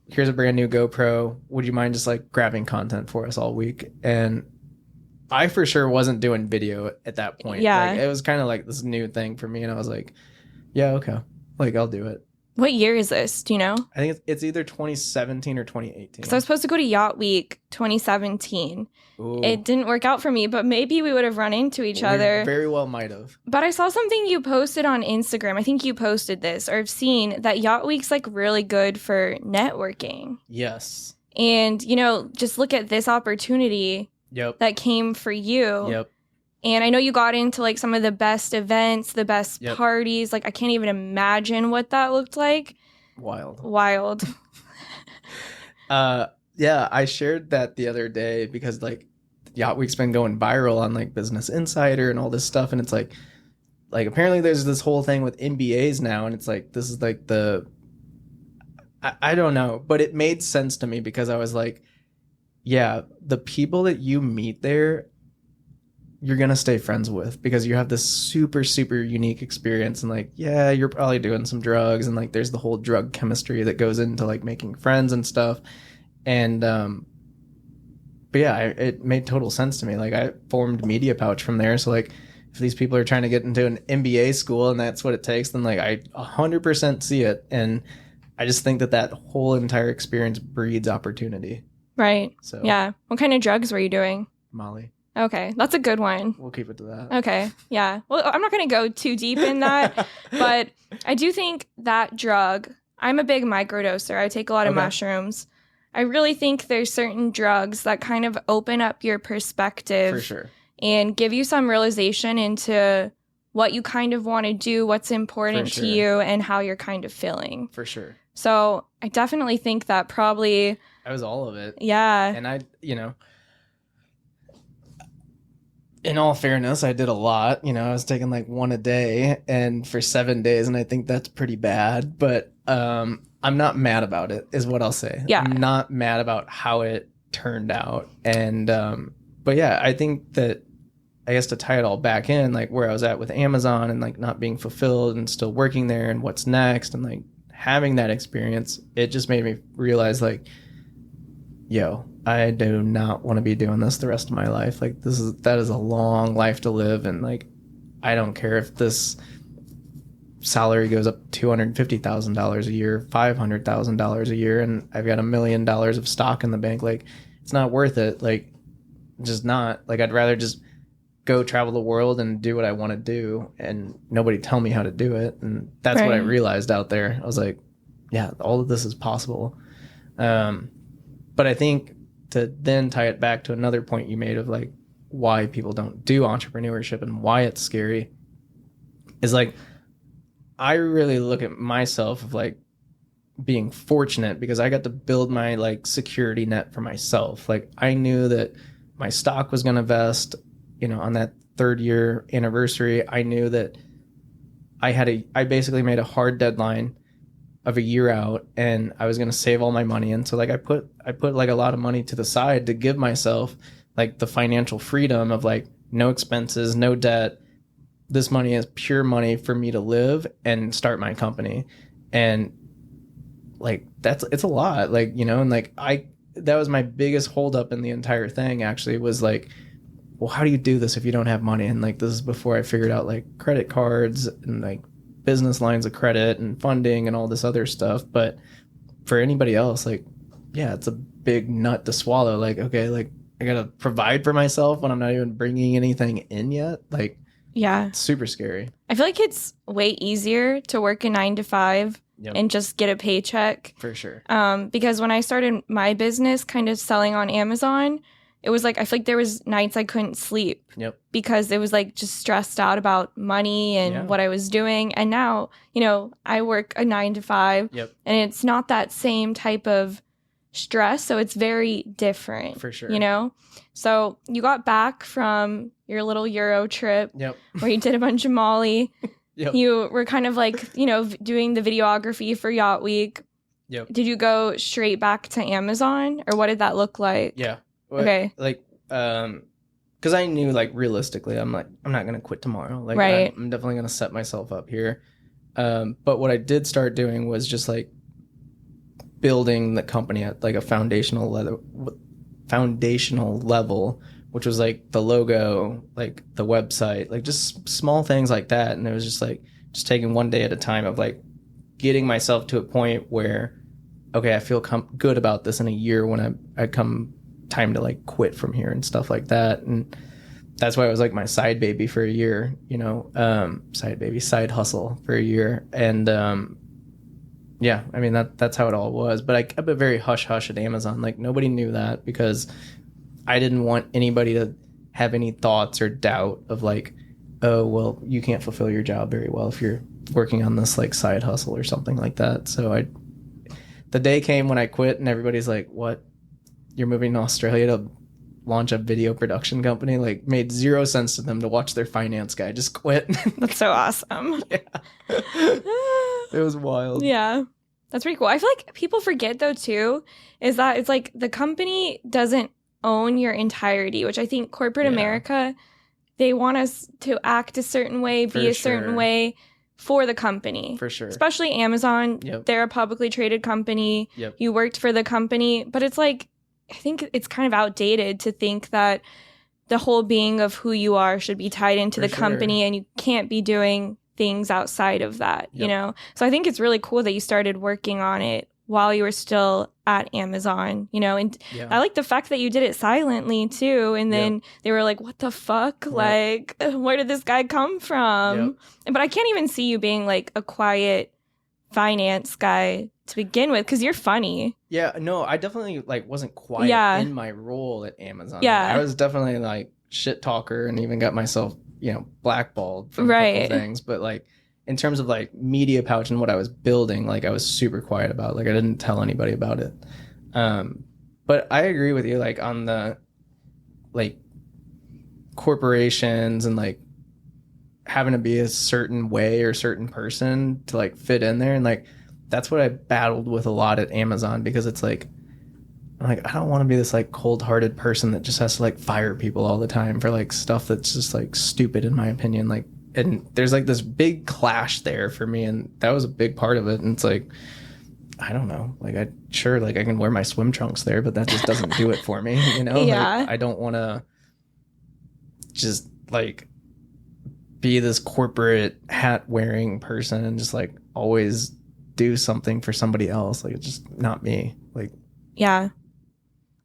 Here's a brand new GoPro. Would you mind just like grabbing content for us all week? And I for sure wasn't doing video at that point. Yeah. Like, it was kind of like this new thing for me. And I was like, yeah, okay. Like, I'll do it. What year is this? Do you know? I think it's either 2017 or 2018. Because I was supposed to go to Yacht Week 2017. Ooh. It didn't work out for me, but maybe we would have run into each other. Very well might have. But I saw something you posted on Instagram. I think you posted this, or I've seen that Yacht Week's like really good for networking. Yes. And, you know, just look at this opportunity that came for you. Yep. And I know you got into like some of the best events, the best parties. Like I can't even imagine what that looked like. Wild. Yeah, I shared that the other day because like Yacht Week's been going viral on like Business Insider and all this stuff, and it's like apparently there's this whole thing with MBAs now, and it's like this is like I don't know, but it made sense to me because I was like, yeah, the people that you meet there, you're gonna stay friends with because you have this super, super unique experience. And like, yeah, you're probably doing some drugs, and like there's the whole drug chemistry that goes into like making friends and stuff. And but yeah, it made total sense to me. Like I formed Media Pouch from there. So like if these people are trying to get into an MBA school and that's what it takes, then like I 100% see it. And I just think that whole entire experience breeds opportunity. Right. So yeah. What kind of drugs were you doing? Molly. Okay. That's a good one. We'll keep it to that. Okay. Yeah. Well, I'm not going to go too deep in that, but I do think that drug, I'm a big microdoser. I take a lot of mushrooms. I really think there's certain drugs that kind of open up your perspective. For sure. And give you some realization into what you kind of want to do, what's important to you, and how you're kind of feeling. For sure. So I definitely think that probably... That was all of it. Yeah. And I, you know, in all fairness, I did a lot. You know, I was taking like one a day and for 7 days, and I think that's pretty bad. But I'm not mad about it, is what I'll say. Yeah. I'm not mad about how it turned out. And, but yeah, I think that, I guess to tie it all back in, like where I was at with Amazon and like not being fulfilled and still working there and what's next and like having that experience, it just made me realize like, yo, I do not want to be doing this the rest of my life. Like that is a long life to live. And like, I don't care if this salary goes up $250,000 a year, $500,000 a year, and I've got $1 million of stock in the bank. Like, it's not worth it. Like, just not. Like, I'd rather just go travel the world and do what I want to do and nobody tell me how to do it. And that's what I realized out there. I was like, yeah, all of this is possible. But I think to then tie it back to another point you made of like why people don't do entrepreneurship and why it's scary is like, I really look at myself of like being fortunate because I got to build my like security net for myself. Like I knew that my stock was going to vest, you know, on that 3rd year anniversary. I knew that I basically made a hard deadline of a year out and I was going to save all my money. And so like I put like a lot of money to the side to give myself like the financial freedom of like no expenses, no debt. This money is pure money for me to live and start my company. And like, it's a lot, like, you know, and like that was my biggest holdup in the entire thing actually was like, well, how do you do this if you don't have money? And like, this is before I figured out like credit cards and like business lines of credit and funding and all this other stuff. But for anybody else, like, yeah, it's a big nut to swallow. Like, okay, like I got to provide for myself when I'm not even bringing anything in yet. Like, yeah, it's super scary. I feel like it's way easier to work a 9 to 5 and just get a paycheck. For sure. Because when I started my business kind of selling on Amazon, it was like, I feel like there was nights I couldn't sleep because it was like just stressed out about money and what I was doing. And now, you know, I work a 9 to 5 and it's not that same type of stress. So it's very different. For sure. You know? So you got back from your little Euro trip where you did a bunch of Molly. You were kind of like, you know, doing the videography for Yacht Week. Did you go straight back to Amazon or what did that look like? Okay. Like, because I knew, like, realistically, I'm like, I'm not going to quit tomorrow. Like, I'm definitely going to set myself up here. But what I did start doing was just, like, building the company at, like, a foundational level, which was, like, the logo, like, the website, like, just small things like that. And it was just, like, just taking one day at a time of, like, getting myself to a point where, okay, I feel good about this in a year when I come time to like quit from here and stuff like that. And that's why it was like my side baby for a year, you know, side hustle for a year. And yeah, I mean, that's how it all was. But I kept it very hush hush at Amazon. Like nobody knew that because I didn't want anybody to have any thoughts or doubt of like, oh, well, you can't fulfill your job very well if you're working on this like side hustle or something like that. So the day came when I quit and everybody's like, what? You're moving to Australia to launch a video production company? Like, made zero sense to them to watch their finance guy just quit. That's so awesome. It was wild. Yeah. That's pretty cool. I feel like people forget, though, too, is that it's like the company doesn't own your entirety, which I think corporate America, they want us to act a certain way, be a certain way for the company. For sure. Especially Amazon. They're a publicly traded company. You worked for the company. But it's like, I think it's kind of outdated to think that the whole being of who you are should be tied into the company and you can't be doing things outside of that, you know? So I think it's really cool that you started working on it while you were still at Amazon, you know? And I like the fact that you did it silently too. And then they were like, what the fuck? Like, where did this guy come from? But I can't even see you being like a quiet finance guy to begin with because you're funny. Yeah, no, I definitely like wasn't quiet in my role at Amazon. Like, I was definitely like shit talker and even got myself, you know, blackballed from a couple things. But like in terms of like media pouch and what I was building, like I was super quiet about. Like I didn't tell anybody about it. But I agree with you, like on the like corporations and like having to be a certain way or certain person to like fit in there. And like that's what I battled with a lot at Amazon because it's like I'm like, I don't want to be this like cold-hearted person that just has to like fire people all the time for like stuff that's just like stupid in my opinion. Like, and there's like this big clash there for me, and that was a big part of it. And it's like I don't know. Like I can wear my swim trunks there, but that just doesn't do it for me, you know? Yeah. Like I don't want to just like be this corporate hat wearing person and just like always do something for somebody else. Like it's just not me. Like, yeah.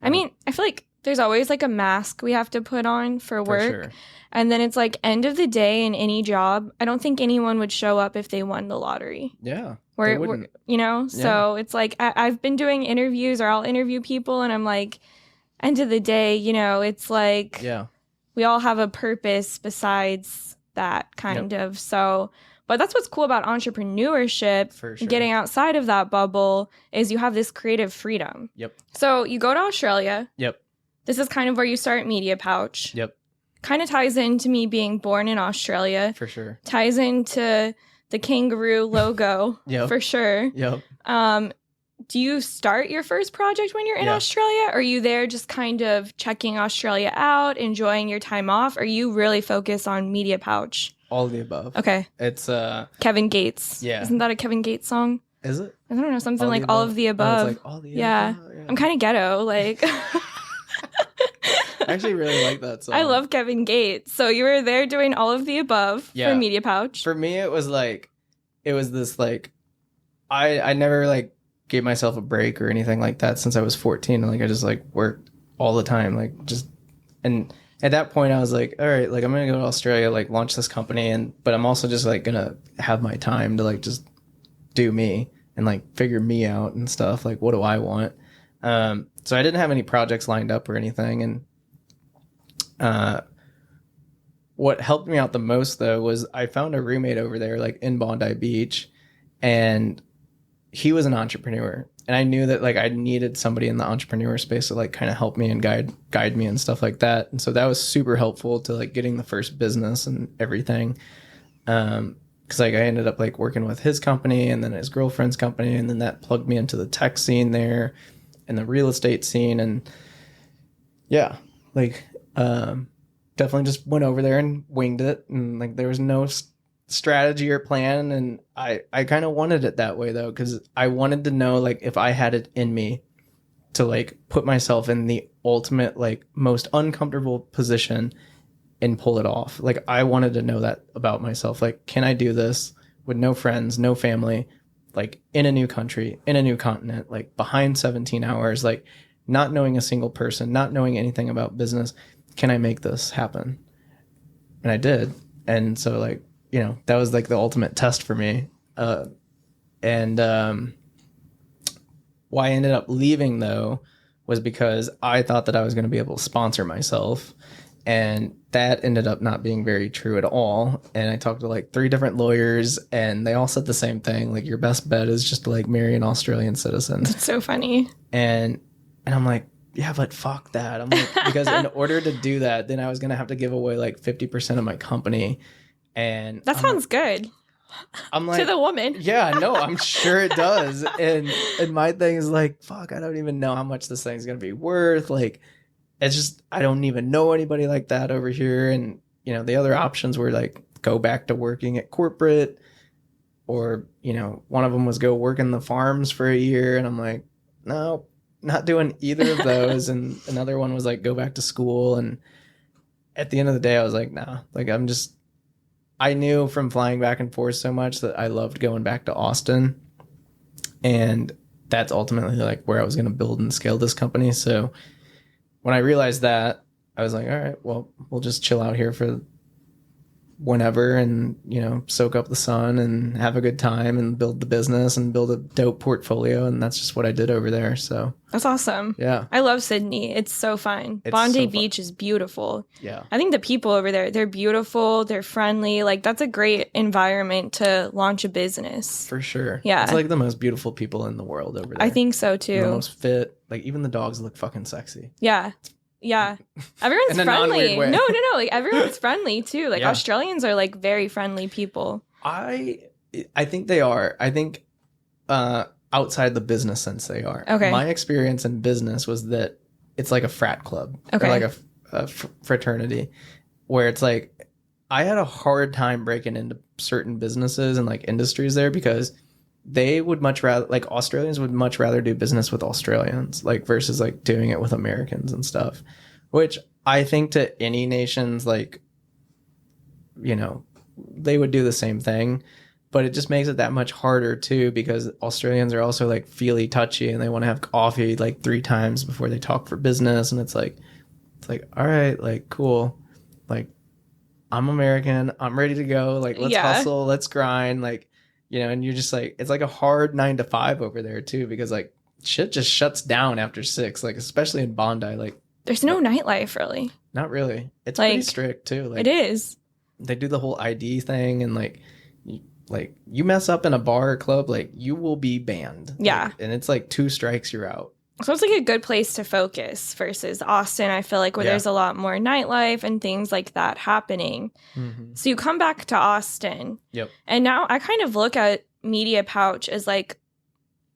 I mean, I feel like there's always like a mask we have to put on for work. For sure. And then it's like end of the day in any job, I don't think anyone would show up if they won the lottery. Yeah. We're you know, so it's like I've been doing interviews, or I'll interview people, and I'm like, end of the day, you know, it's like we all have a purpose besides that kind of. So, but that's what's cool about entrepreneurship. For sure. Getting outside of that bubble is you have this creative freedom. Yep. So you go to Australia. Yep. This is kind of where you start Media Pouch. Yep. Kind of ties into me being born in Australia. For sure. Ties into the kangaroo logo. For sure. Yep. Do you start your first project when you're in Australia? Or are you there just kind of checking Australia out, enjoying your time off? Or are you really focused on Media Pouch? All of the above. Okay. It's Kevin Gates. Yeah. Isn't that a Kevin Gates song? Is it? I don't know, something like all of the above. It's like all the above. Yeah. I'm kind of ghetto, like. I actually really like that song. I love Kevin Gates. So you were there doing all of the above for Media Pouch. For me, it was this like, I never like gave myself a break or anything like that since I was 14. And like, I just like worked all the time, like just, and at that point I was like, all right, like I'm going to go to Australia, like launch this company. But I'm also just like going to have my time to like, just do me and like figure me out and stuff. Like, what do I want? So I didn't have any projects lined up or anything. And, what helped me out the most though was I found a roommate over there, like in Bondi Beach, and he was an entrepreneur. And I knew that like I needed somebody in the entrepreneur space to like kind of help me and guide me and stuff like that. And so that was super helpful to like getting the first business and everything. Cause like I ended up like working with his company and then his girlfriend's company. And then that plugged me into the tech scene there and the real estate scene. And yeah, like, definitely just went over there and winged it. And like, there was no strategy or plan. And I kind of wanted it that way though. Cause I wanted to know like if I had it in me to like put myself in the ultimate, like most uncomfortable position and pull it off. Like I wanted to know that about myself. Like, can I do this with no friends, no family, like in a new country, in a new continent, like behind 17 hours, like not knowing a single person, not knowing anything about business. Can I make this happen? And I did. And so like, you know, that was like the ultimate test for me. Why I ended up leaving though was because I thought that I was going to be able to sponsor myself. And that ended up not being very true at all. And I talked to like 3 different lawyers and they all said the same thing. Like your best bet is just to like marry an Australian citizen. That's so funny. And I'm like, yeah, but fuck that. I'm like, because in order to do that, then I was going to have to give away like 50% of my company. And that sounds good. I'm like, to the woman. Yeah, no, I'm sure it does. And my thing is like, fuck, I don't even know how much this thing's going to be worth. Like, it's just, I don't even know anybody like that over here. And, you know, the other options were like, go back to working at corporate, or, you know, one of them was go work in the farms for a year. And I'm like, no, not doing either of those. And another one was like, go back to school. And at the end of the day, I was like, nah, like I knew from flying back and forth so much that I loved going back to Austin. And that's ultimately like where I was going to build and scale this company. So when I realized that, I was like, all right, well, we'll just chill out here for whenever and, you know, soak up the sun and have a good time and build the business and build a dope portfolio. And that's just what I did over there. So that's awesome. Yeah. I love Sydney. It's so fun. Bondi Beach is beautiful. Yeah. I think the people over there, they're beautiful. They're friendly. Like that's a great environment to launch a business. For sure. Yeah. It's like the most beautiful people in the world over there. I think so too. The most fit. Like even the dogs look fucking sexy. Yeah. Yeah. Everyone's friendly. No. Like everyone's friendly too. Like Australians are like very friendly people. I think they are. I think outside the business sense they are. Okay. My experience in business was that it's like a frat club. Okay. Or like a fraternity where it's like I had a hard time breaking into certain businesses and like industries there because they would much rather, like, Australians would much rather do business with Australians, like, versus like doing it with Americans and stuff, which I think to any nations, like, you know, they would do the same thing, but it just makes it that much harder too, because Australians are also like feely touchy and they want to have coffee like 3 times before they talk for business. And it's like, all right, like, cool. Like, I'm American. I'm ready to go. Like, let's hustle. Let's grind. Like, you know, and you're just like, it's like a hard 9 to 5 over there too, because like shit just shuts down after 6, like, especially in Bondi. Like, there's no nightlife really. Not really. It's like, pretty strict too. Like, it is. They do the whole ID thing, and like you mess up in a bar or club, like, you will be banned. Yeah. Like, and it's like 2 strikes, you're out. So it's like a good place to focus versus Austin, I feel like, where there's a lot more nightlife and things like that happening. Mm-hmm. So you come back to Austin. Yep. And now I kind of look at Media Pouch as like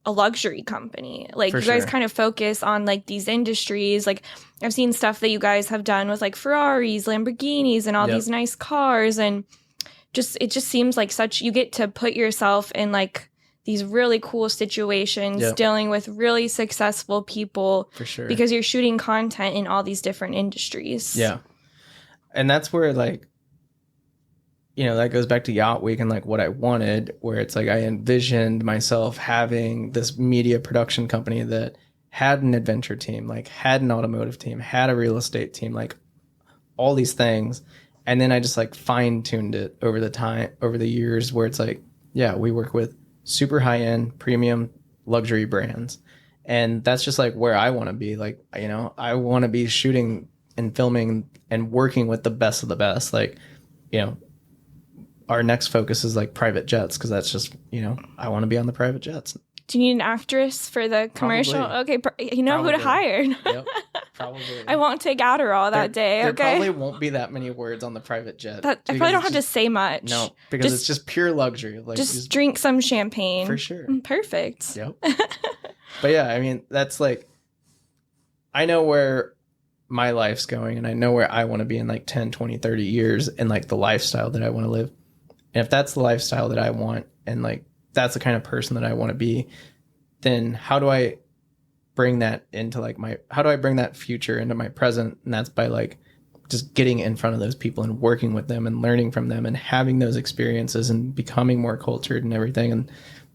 a luxury company. Like, you guys kind of focus on like these industries. Like, I've seen stuff that you guys have done with like Ferraris, Lamborghinis, and all these nice cars. And it just seems like you get to put yourself in like these really cool situations, dealing with really successful people. For sure. Because you're shooting content in all these different industries. Yeah. And that's where, like, you know, that goes back to Yacht Week and like what I wanted, where it's like I envisioned myself having this media production company that had an adventure team, like had an automotive team, had a real estate team, like all these things. And then I just like fine-tuned it over the years, where it's like, yeah, we work with super high-end premium luxury brands. And that's just like where I want to be. Like, you know, I want to be shooting and filming and working with the best of the best. Like, you know, our next focus is like private jets, because that's just, you know, I want to be on the private jets. Do you need an actress for the commercial? Probably. Okay, you know Probably. Who to hire. Yep, probably. I won't take Adderall that day, okay? There probably won't be that many words on the private jet. I probably don't have to say much. No, because it's just pure luxury. Like, just drink some champagne. For sure. Perfect. Yep. But yeah, I mean, that's like, I know where my life's going, and I know where I want to be in like 10, 20, 30 years, and like the lifestyle that I want to live. And if that's the lifestyle that I want, and like that's the kind of person that I want to be, then how do I bring that into like how do I bring that future into my present? And that's by like just getting in front of those people and working with them and learning from them and having those experiences and becoming more cultured and everything. And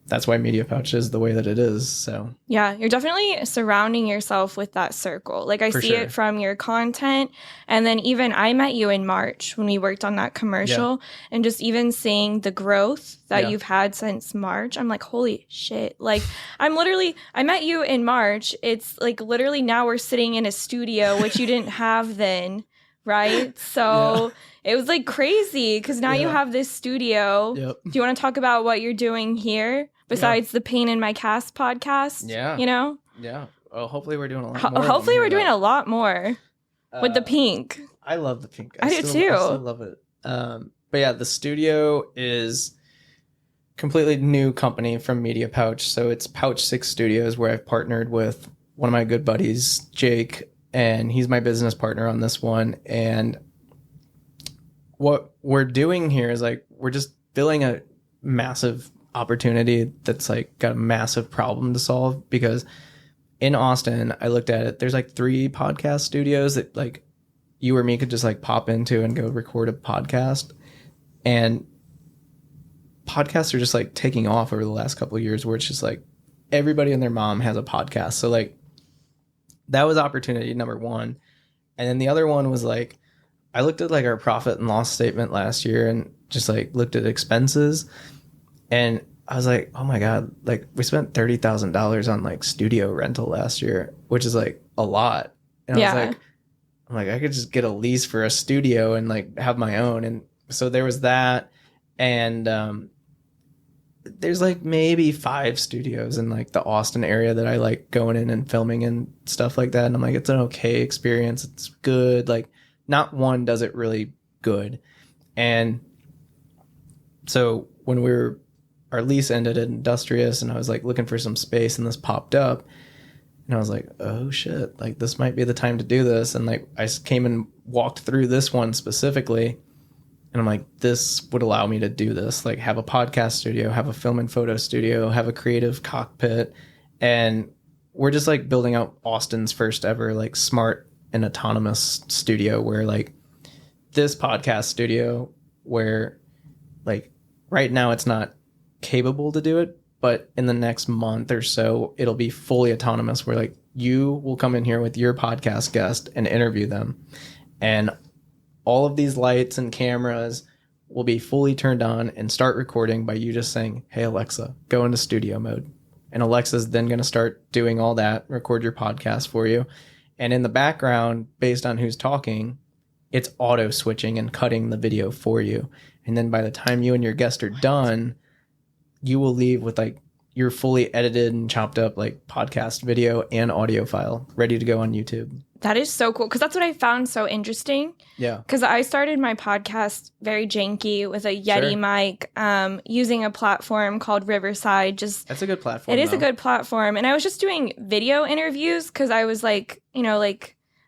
that's why Media Pouch is the way that it is. So yeah, you're definitely surrounding yourself with that circle. Like, I see it from your content. And then even I met you in March when we worked on that commercial, and just even seeing the growth that you've had since March, I'm like, holy shit. Like, I met you in March. It's like literally now we're sitting in a studio, which you didn't have then. Right. So it was like crazy, because now you have this studio. Yep. Do you want to talk about what you're doing here besides the Pain in My Cast podcast? Yeah. You know? Yeah. Well, hopefully we're doing a lot more. Hopefully we're doing a lot more with the pink. I love the pink. I do too. I still love it. But yeah, the studio is completely new company from Media Pouch. So it's Pouch 6 Studios, where I've partnered with one of my good buddies, Jake, and he's my business partner on this one. And what we're doing here is like, we're just filling a massive opportunity that's like got a massive problem to solve. Because in Austin, I looked at it, there's like 3 podcast studios that like you or me could just like pop into and go record a podcast. And podcasts are just like taking off over the last couple of years, where it's just like everybody and their mom has a podcast. So like, that was opportunity number 1. And then the other one was like, I looked at like our profit and loss statement last year and just like looked at expenses, and I was like, oh my God, like we spent $30,000 on like studio rental last year, which is like a lot. And I was like, I could just get a lease for a studio and like have my own. And so there was that. And there's like maybe 5 studios in like the Austin area that I like going in and filming and stuff like that. And I'm like, it's an okay experience. It's good. Like, not one does it really good. And so when our lease ended at Industrious, and I was like looking for some space, and this popped up, and I was like, oh shit, like this might be the time to do this. And like I came and walked through this one specifically, And I'm like, this would allow me to do this, like have a podcast studio, have a film and photo studio, have a creative cockpit. And we're just like building out Austin's first ever like smart and autonomous studio, where like this podcast studio, where like right now it's not capable to do it, but in the next month or so, it'll be fully autonomous, where like you will come in here with your podcast guest and interview them. And all of these lights and cameras will be fully turned on and start recording by you just saying, hey, Alexa, go into studio mode. And Alexa's then going to start doing all that, record your podcast for you. And in the background, based on who's talking, it's auto switching and cutting the video for you. And then by the time you and your guest are done, you will leave with like your fully edited and chopped up like podcast video and audio file ready to go on YouTube. That is so cool, because that's what I found so interesting. Yeah. Because I started my podcast very janky with a Yeti mic, using a platform called Riverside. That's a good platform. It is a good platform. And I was just doing video interviews because I was like,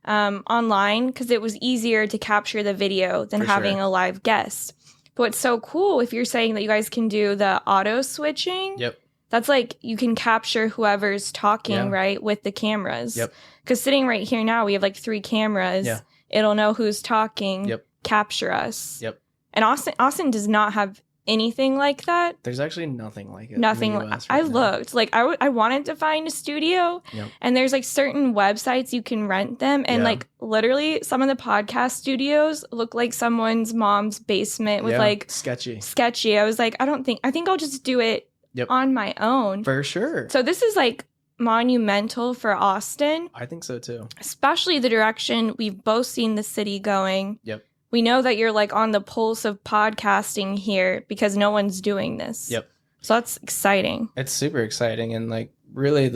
online, because it was easier to capture the video than having a live guest. But what's so cool, if you're saying that you guys can do the auto switching. Yep. That's like you can capture whoever's talking, right, with the cameras. Yep. Because sitting right here now, we have like 3 cameras. Yeah. It'll know who's talking, capture us. Yep. And Austin does not have anything like that. There's actually nothing like it. Nothing. I looked. Like I wanted to find a studio, and there's like certain websites you can rent them, and like literally some of the podcast studios look like someone's mom's basement with like sketchy. I was like, I think I'll just do it on my own. For sure. So this is like monumental for Austin. I think so too. Especially the direction we've both seen the city going. Yep. We know that you're like on the pulse of podcasting here because no one's doing this. Yep. So that's exciting. It's super exciting. And like really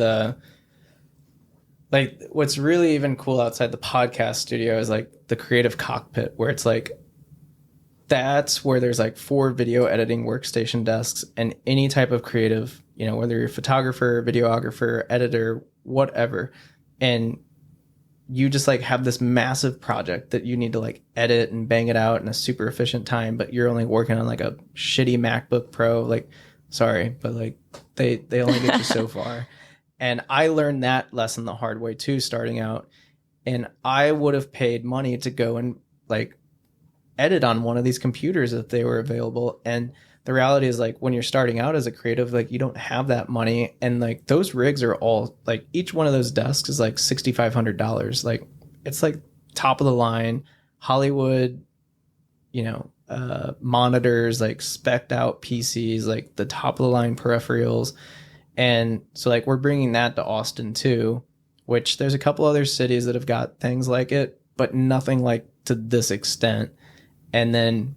what's really even cool outside the podcast studio is like the creative cockpit, where it's like, that's where there's like 4 video editing workstation desks, and any type of creative, whether you're a photographer, videographer, editor, whatever. And you just like have this massive project that you need to like edit and bang it out in a super efficient time, but you're only working on like a shitty MacBook Pro. Like, sorry, but like they only get you so far. And I learned that lesson the hard way too, starting out. And I would have paid money to go and like edit on one of these computers if they were available. And the reality is, like, when you're starting out as a creative, like, you don't have that money. And like those rigs are all like, each one of those desks is like $6,500. Like, it's like top of the line Hollywood, monitors, like spec'd out PCs, like the top of the line peripherals. And so like we're bringing that to Austin too, which there's a couple other cities that have got things like it, but nothing like to this extent. And then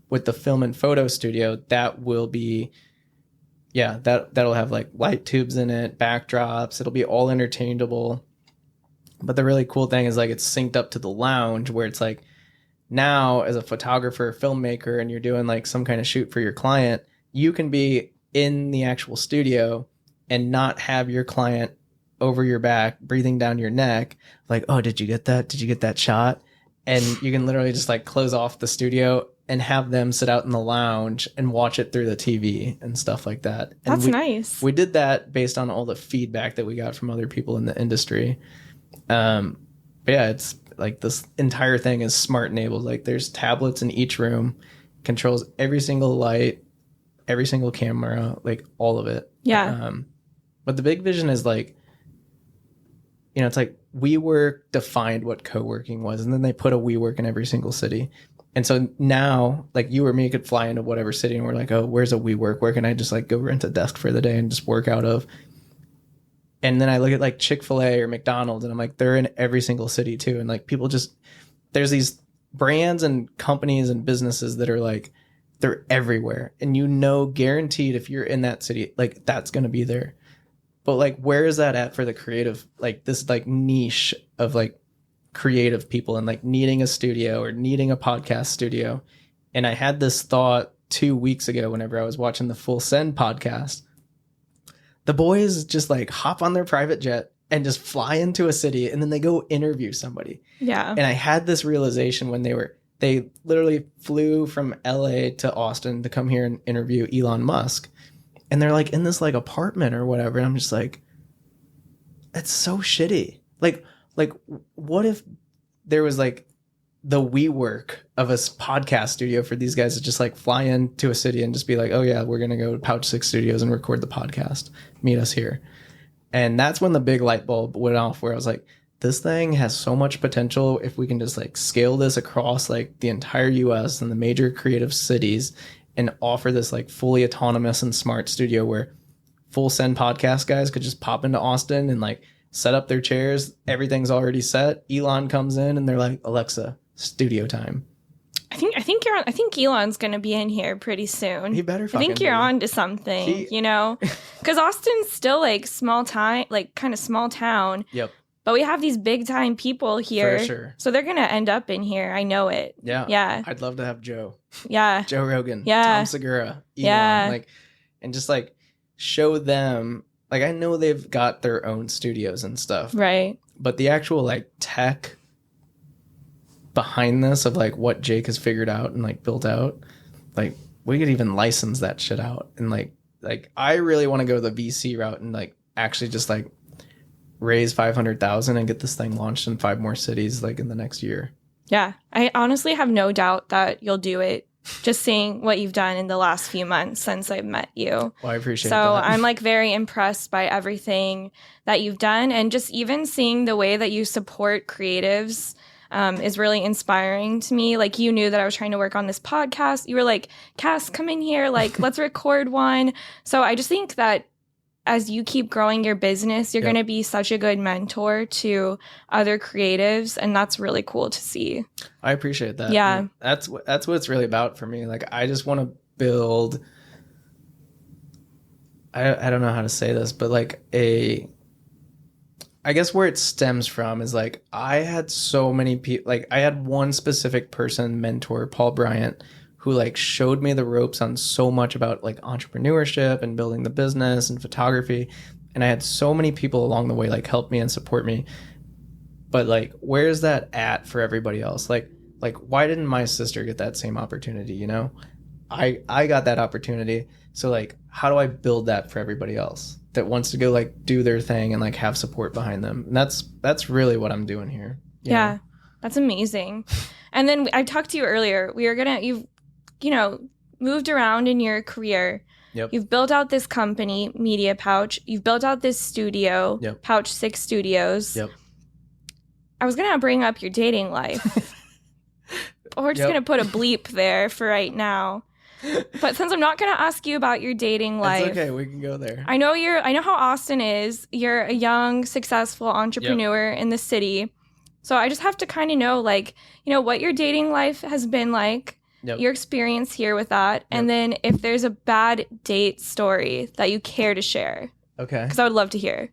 with the film and photo studio, that will be, that'll have like light tubes in it, backdrops. It'll be all interchangeable. But the really cool thing is like it's synced up to the lounge, where it's like now as a photographer, filmmaker, and you're doing like some kind of shoot for your client, you can be in the actual studio and not have your client over your back, breathing down your neck. Like, oh, did you get that? Did you get that shot? And you can literally just like close off the studio and have them sit out in the lounge and watch it through the TV and stuff like that. And That's nice. We did that based on all the feedback that we got from other people in the industry. But yeah, it's like this entire thing is smart enabled. Like there's tablets in each room, controls every single light, every single camera, like all of it. Yeah. But the big vision is like, it's like WeWork defined what co-working was, and then they put a WeWork in every single city. And so now, like you or me could fly into whatever city and we're like, oh, where's a WeWork? Where can I just like go rent a desk for the day and just work out of? And then I look at like Chick-fil-A or McDonald's and I'm like, they're in every single city too. And like people just, there's these brands and companies and businesses that are like, they're everywhere. And guaranteed if you're in that city, like that's going to be there. But like, where is that at for the creative, like this like niche of like creative people and like needing a studio or needing a podcast studio? And I had this thought 2 weeks ago whenever I was watching the Full Send podcast. The boys just like hop on their private jet and just fly into a city and then they go interview somebody. Yeah. And I had this realization when they they literally flew from LA to Austin to come here and interview Elon Musk. And they're like in this like apartment or whatever. And I'm just like, it's so shitty. Like what if there was like the WeWork of a podcast studio for these guys to just like fly into a city and just be like, oh yeah, we're going to go to Pouch 6 Studios and record the podcast. Meet us here. And that's when the big light bulb went off where I was like, this thing has so much potential if we can just like scale this across like the entire US and the major creative cities and offer this like fully autonomous and smart studio where full send podcast guys could just pop into Austin and like set up their chairs. Everything's already set. Elon comes in and they're like, Alexa, studio time. I think Elon's going to be in here pretty soon. He better fucking I think you're on to something, you know? Because Austin's still like small time, like kind of small town. Yep. But we have these big time people here. For sure. So they're going to end up in here. I know it. Yeah. Yeah. I'd love to have Joe. Yeah. Joe Rogan. Yeah. Tom Segura. Elon. Yeah. Like, and just like show them, like, I know they've got their own studios and stuff. Right. But the actual like tech behind this of like what Jake has figured out and like built out, like we could even license that shit out. And like I really want to go the VC route and like actually just like raise 500,000 and get this thing launched in 5 more cities like in the next year. Yeah. I honestly have no doubt that you'll do it. Just seeing what you've done in the last few months since I've met you. Well, I appreciate that. So I'm like very impressed by everything that you've done. And just even seeing the way that you support creatives is really inspiring to me. Like you knew that I was trying to work on this podcast. You were like, Cass, come in here. Like, let's record one. So I just think that as you keep growing your business, you're going to be such a good mentor to other creatives. And that's really cool to see. I appreciate that. Yeah. And that's what it's really about for me. Like, I just want to build, I don't know how to say this, but like I guess where it stems from is like, I had so many people, like I had one specific person, mentor, Paul Bryant, who like showed me the ropes on so much about like entrepreneurship and building the business and photography. And I had so many people along the way like help me and support me. But like, where's that at for everybody else? Like why didn't my sister get that same opportunity? You know, I got that opportunity. So like, how do I build that for everybody else that wants to go like do their thing and like have support behind them? And that's really what I'm doing here. Yeah, that's amazing. And then I talked to you earlier. You've moved around in your career. Yep. You've built out this company, Media Pouch. You've built out this studio, Pouch 6 Studios. Yep. I was going to bring up your dating life. But we're just going to put a bleep there for right now. But since I'm not going to ask you about your dating life. It's okay, we can go there. I know how Austin is. You're a young, successful entrepreneur in the city. So I just have to kind of know, like, what your dating life has been like. Your experience here with that, and then if there's a bad date story that you care to share. Okay. Because I would love to hear.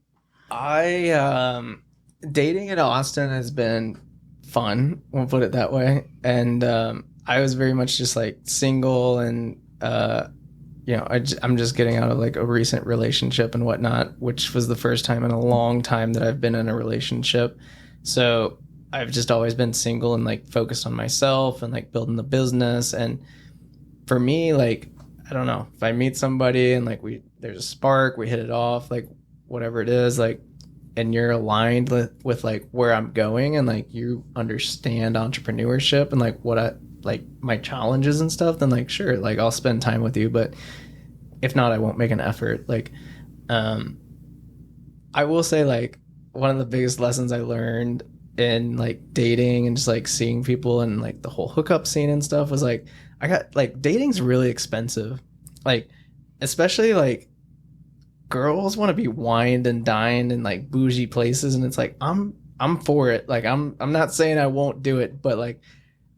Dating in Austin has been fun, we'll put it that way. And I was very much just like single and, I'm just getting out of like a recent relationship and whatnot, which was the first time in a long time that I've been in a relationship. So I've just always been single and like focused on myself and like building the business. And for me, like, I don't know, if I meet somebody and like there's a spark, we hit it off, like whatever it is, like, and you're aligned with like where I'm going and like you understand entrepreneurship and like like my challenges and stuff, then like, sure, like I'll spend time with you. But if not, I won't make an effort. Like, I will say like one of the biggest lessons I learned in like dating and just like seeing people and like the whole hookup scene and stuff was like, I got like dating's really expensive. Like, especially like girls want to be wined and dined in like bougie places. And it's like, I'm for it. Like, I'm not saying I won't do it, but like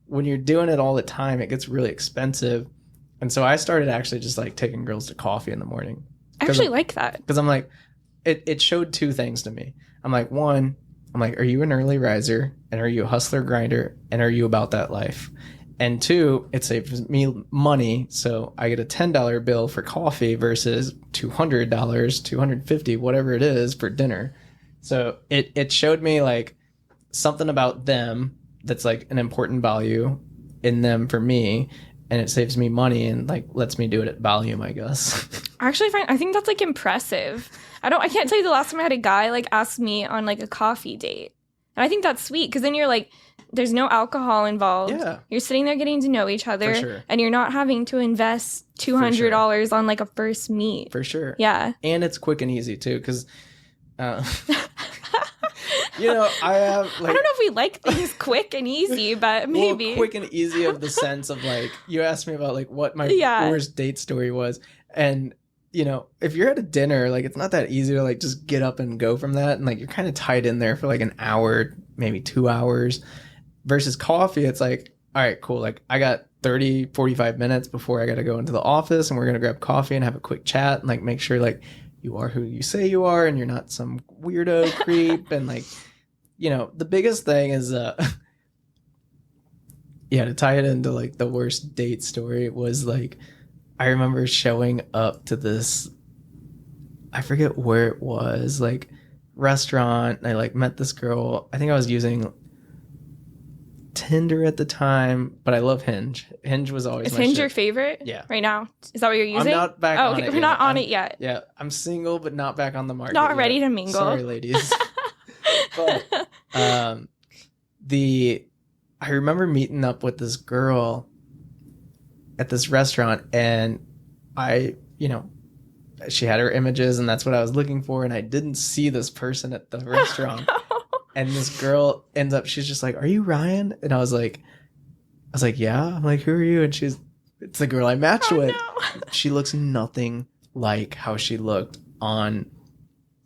when you're doing it all the time, it gets really expensive. And so I started actually just like taking girls to coffee in the morning. I actually like that. Because I'm like, it showed 2 things to me. I'm like, one, are you an early riser? And are you a hustler grinder? And are you about that life? And 2, it saves me money. So I get a $10 bill for coffee versus $200, $250, whatever it is for dinner. So it showed me like something about them that's like an important value. in them for me, and it saves me money and like lets me do it at volume, I guess. I think that's like impressive. I can't tell you the last time I had a guy like ask me on like a coffee date. And I think that's sweet because then you're like, there's no alcohol involved. Yeah. You're sitting there getting to know each other. For sure. And you're not having to invest $200 on like a first meet. For sure. Yeah. And it's quick and easy too, because you know, I have like, I don't know if we like things quick and easy, but maybe. Well, quick and easy of the sense of like, you asked me about like what my worst date story was. And, you know, if you're at a dinner, like it's not that easy to like just get up and go from that. And like you're kind of tied in there for like an hour, maybe 2 hours. Versus coffee, it's like, all right, cool. Like I got 30, 45 minutes before I got to go into the office and we're going to grab coffee and have a quick chat and like make sure like you are who you say you are and you're not some weirdo creep. And like, you know, the biggest thing is, to tie it into like the worst date story was like, I remember showing up to this, I forget where it was, like restaurant. And I like met this girl. I think I was using Tinder at the time, but I love Hinge. Hinge was always Is my Hinge shit. your favorite? Yeah. Right now? Is that what you're using? I'm not back on it yet. We're not on it yet. Yeah, I'm single, but not back on the market Not yet. ready to mingle. Sorry, ladies. But I remember meeting up with this girl at this restaurant, and she had her images, and that's what I was looking for, and I didn't see this person at the restaurant. Oh, no. And this girl ends up, she's just like, "Are you Ryan?" And I was like, "Yeah." I'm like, "Who are you?" And it's the girl I matched with. No. She looks nothing like how she looked on,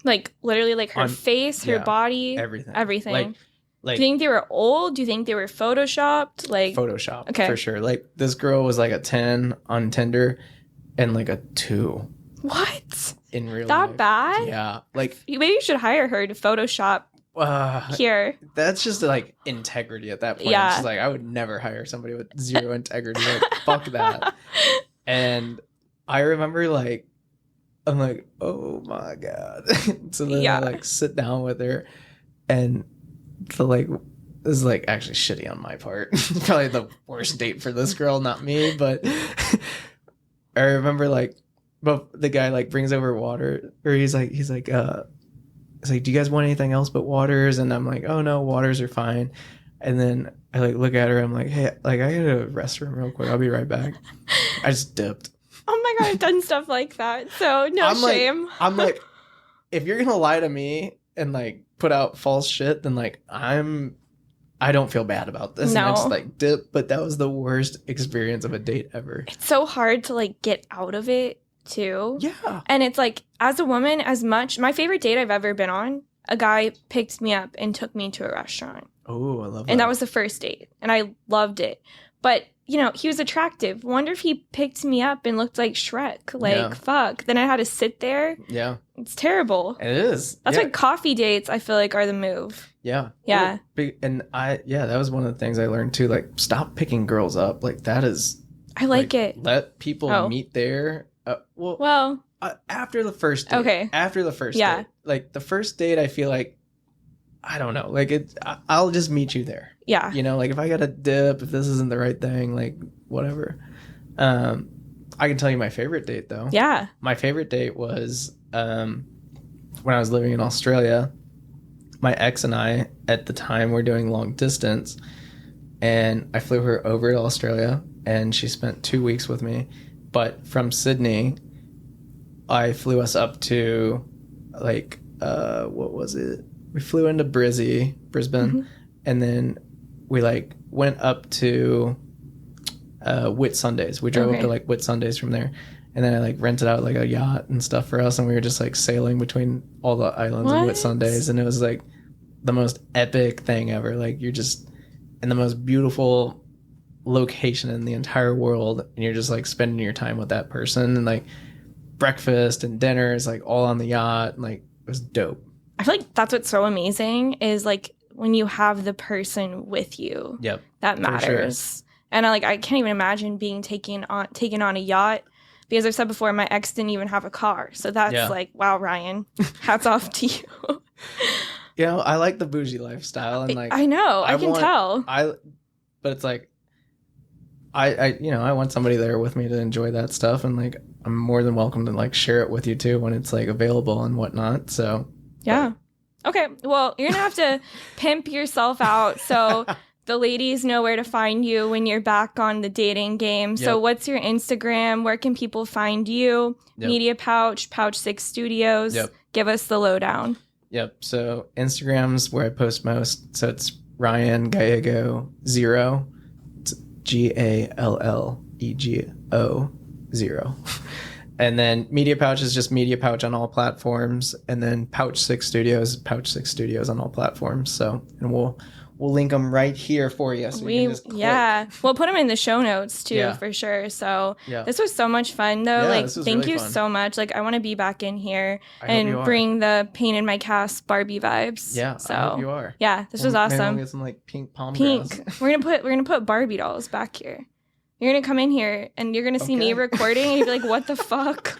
like literally like her face, her body, everything. Like, do you think they were old? Do you think they were photoshopped? Like Photoshop, okay, for sure. Like this girl was like a 10 on Tinder and like a 2. What? In real that life. bad? Yeah. Like maybe you should hire her to Photoshop here. That's just like integrity at that point. Yeah. It's just like I would never hire somebody with zero integrity. Like fuck that. And I remember like I'm like, oh my God. So then I like sit down with her, and so like this is like actually shitty on my part. Probably the worst date for this girl, not me. But I remember like, but the guy like brings over water, or he's like, "Do you guys want anything else but waters?" And I'm like, "Oh no, waters are fine." And then I like look at her. I'm like, "Hey, like I gotta go to the restroom real quick. I'll be right back." I just dipped. Oh my God, I've done stuff like that. So no shame. I'm like, if you're gonna lie to me and like put out false shit, then like I don't feel bad about this. No. And I just like dip. But that was the worst experience of a date ever. It's so hard to like get out of it too. Yeah. And it's like, as a woman, my favorite date I've ever been on, a guy picked me up and took me to a restaurant. Oh, I love that. And that was the first date. And I loved it. But, you know, he was attractive. Wonder if he picked me up and looked like Shrek. Like, fuck. Then I had to sit there. Yeah. It's terrible. It is. That's why coffee dates, I feel like, are the move. Yeah. Yeah. And that was one of the things I learned too. Like, stop picking girls up. Like, that is. I like it. Let people meet there. After the first date. Okay. After the first date. Like, the first date, I feel like, I don't know. Like, I'll just meet you there. Yeah. You know, like, if I got a dip, if this isn't the right thing, like, whatever. I can tell you my favorite date, though. Yeah. My favorite date was when I was living in Australia. My ex and I, at the time, were doing long distance. And I flew her over to Australia, and she spent 2 weeks with me. But from Sydney, I flew us up to, like, what was it? We flew into Brisbane, and then we, like, went up to Whitsundays. We drove up to, like, Whitsundays from there. And then I, like, rented out, like, a yacht and stuff for us, and we were just, like, sailing between all the islands of Whitsundays. And it was, like, the most epic thing ever. Like, you're just in the most beautiful location in the entire world, and you're just, like, spending your time with that person, and, like, breakfast and dinners, like, all on the yacht, and, like, it was dope. I feel like that's what's so amazing is like when you have the person with you. Yep. That matters. Sure. And I can't even imagine being taken on a yacht, because I've said before, my ex didn't even have a car. So that's like, wow, Ryan, hats off to you. You know, I like the bougie lifestyle, and like I know, I can tell. But it's like, I want somebody there with me to enjoy that stuff, and like I'm more than welcome to like share it with you too when it's like available and whatnot. So yeah. Okay. Well, you're gonna have to pimp yourself out so the ladies know where to find you when you're back on the dating game. Yep. So what's your Instagram? Where can people find you? Yep. Media Pouch, Pouch 6 Studios. Yep. Give us the lowdown. Yep. So Instagram's where I post most. So it's Ryan Gallego 0. It's Gallego 0. And then Media Pouch is just Media Pouch on all platforms. And then Pouch 6 Studios on all platforms. So, and we'll link them right here for you. So you can just click. Yeah. We'll put them in the show notes too, for sure. So this was so much fun though. Yeah, like, thank you so much. Like, I want to be back in here and bring the Pain in My Cast Barbie vibes. Yeah. So I hope you are. Yeah. This was awesome. Maybe we'll get some like pink palm grass. We're gonna put Barbie dolls back here. You're gonna come in here and you're gonna see me recording and you'll be like, what the fuck?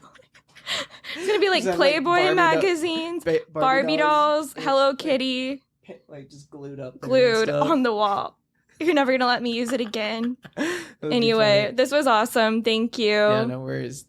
It's gonna be like Playboy magazines, Barbie dolls, Hello Kitty. Like just glued on the wall. You're never gonna let me use it again. Anyway, this was awesome. Thank you. Yeah, no worries.